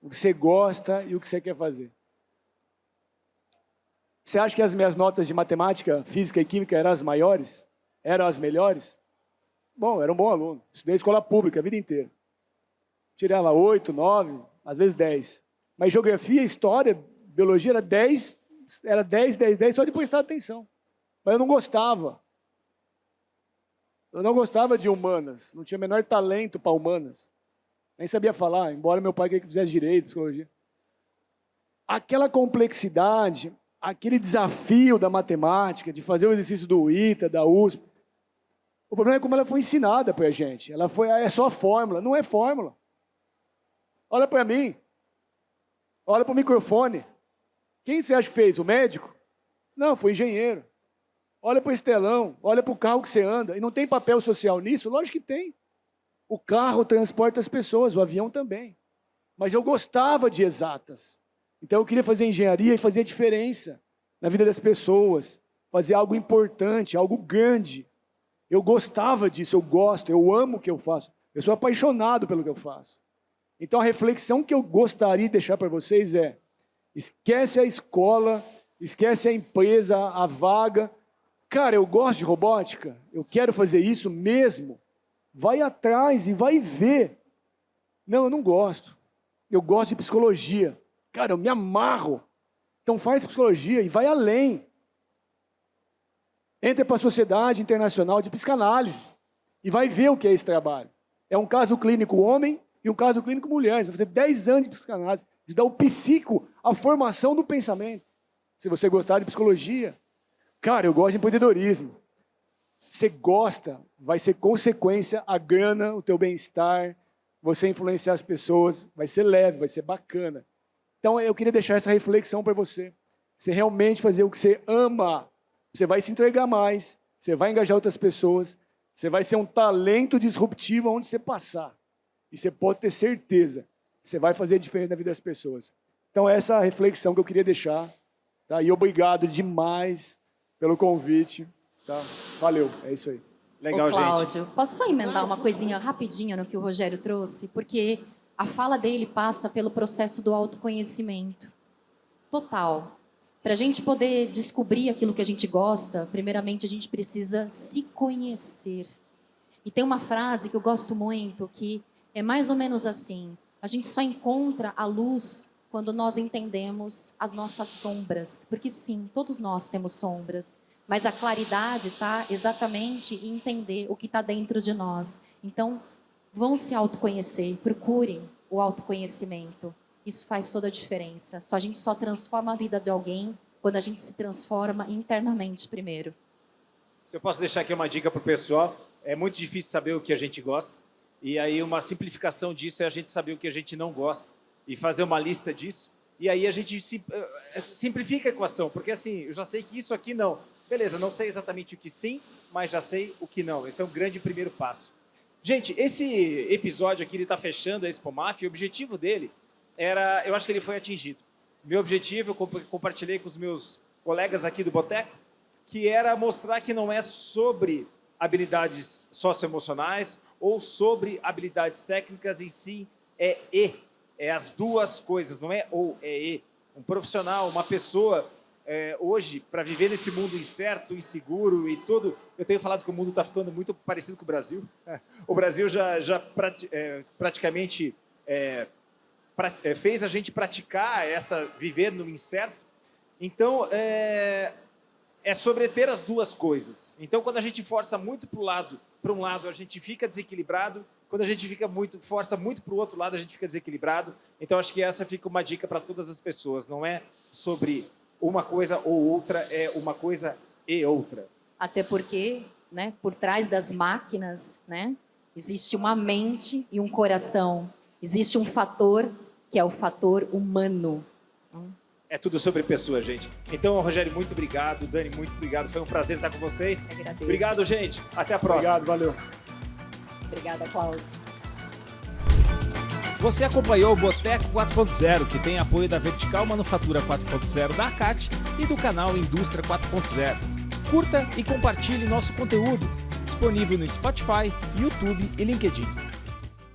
O que você gosta e o que você quer fazer. Você acha que as minhas notas de matemática, física e química eram as maiores? Eram as melhores? Bom, era um bom aluno. Estudei escola pública a vida inteira. Tirava 8, 9, às vezes 10. Mas geografia, história, biologia era 10, só de prestar atenção. Mas eu não gostava. Eu não gostava de humanas, não tinha o menor talento para humanas. Nem sabia falar, embora meu pai queria que fizesse direito, psicologia. Aquela complexidade, aquele desafio da matemática, de fazer o exercício do ITA, da USP. O problema é como ela foi ensinada para a gente. É só fórmula, não é fórmula. Olha para mim. Olha para o microfone. Quem você acha que fez? O médico? Não, foi engenheiro. Olha para o estelão, olha para o carro que você anda. E não tem papel social nisso? Lógico que tem. O carro transporta as pessoas, o avião também. Mas eu gostava de exatas. Então eu queria fazer engenharia e fazer a diferença na vida das pessoas. Fazer algo importante, algo grande. Eu gostava disso, eu gosto, eu amo o que eu faço. Eu sou apaixonado pelo que eu faço. Então a reflexão que eu gostaria de deixar para vocês é: esquece a escola, esquece a empresa, a vaga. Cara, eu gosto de robótica, eu quero fazer isso mesmo. Vai atrás e vai ver. Não, eu não gosto. Eu gosto de psicologia. Cara, eu me amarro. Então faz psicologia e vai além. Entra para a Sociedade Internacional de Psicanálise e vai ver o que é esse trabalho. É um caso clínico homem e um caso clínico mulher. Você vai fazer 10 anos de psicanálise, de dar o psico, a formação do pensamento. Se você gostar de psicologia, cara, eu gosto de empreendedorismo. Você gosta, vai ser consequência a grana, o teu bem-estar, você influenciar as pessoas, vai ser leve, vai ser bacana. Então eu queria deixar essa reflexão para você. Você realmente fazer o que você ama, você vai se entregar mais, você vai engajar outras pessoas, você vai ser um talento disruptivo onde você passar. E você pode ter certeza, você vai fazer a diferença na vida das pessoas. Então essa é a reflexão que eu queria deixar. Tá? E obrigado demais pelo convite. Tá? Valeu, é isso aí. Legal, Cláudio, gente. posso só emendar uma coisinha rapidinho no que o Rogério trouxe? Porque a fala dele passa pelo processo do autoconhecimento. Total. Para a gente poder descobrir aquilo que a gente gosta, primeiramente a gente precisa se conhecer. E tem uma frase que eu gosto muito, que é mais ou menos assim: a gente só encontra a luz quando nós entendemos as nossas sombras. Porque sim, todos nós temos sombras. Mas a claridade está exatamente em entender o que está dentro de nós. Então, vão se autoconhecer, procurem o autoconhecimento. Isso faz toda a diferença. A gente só transforma a vida de alguém quando a gente se transforma internamente primeiro. Se eu posso deixar aqui uma dica para o pessoal, é muito difícil saber o que a gente gosta. E aí uma simplificação disso é a gente saber o que a gente não gosta e fazer uma lista disso. E aí a gente simplifica a equação, porque assim, eu já sei que isso aqui não. Beleza, não sei exatamente o que sim, mas já sei o que não. Esse é um grande primeiro passo. Gente, esse episódio aqui, ele está fechando a Expomaf, e o objetivo dele era, eu acho que ele foi atingido. Meu objetivo, eu compartilhei com os meus colegas aqui do Boteco, que era mostrar que não é sobre habilidades socioemocionais ou sobre habilidades técnicas em si, é as duas coisas, não é ou, é e. Um profissional, uma pessoa, hoje, para viver nesse mundo incerto, inseguro e tudo, eu tenho falado que o mundo está ficando muito parecido com o Brasil. O Brasil já praticamente fez a gente praticar viver no incerto. Então, é sobre ter as duas coisas. Então, quando a gente força muito para um lado, a gente fica desequilibrado. Quando a gente força muito para o outro lado, a gente fica desequilibrado. Então, acho que essa fica uma dica para todas as pessoas. Não é sobre uma coisa ou outra, é uma coisa e outra. Até porque, né, por trás das máquinas, né, existe uma mente e um coração. Existe um fator que é o fator humano. É tudo sobre pessoas, gente. Então, Rogério, muito obrigado. Dani, muito obrigado. Foi um prazer estar com vocês. Agradeço. Obrigado, gente. Até a próxima. Obrigado, valeu. Obrigada, Cláudio. Você acompanhou o Boteco 4.0, que tem apoio da Vertical Manufatura 4.0 da ACAT e do canal Indústria 4.0. Curta e compartilhe nosso conteúdo, disponível no Spotify, YouTube e LinkedIn.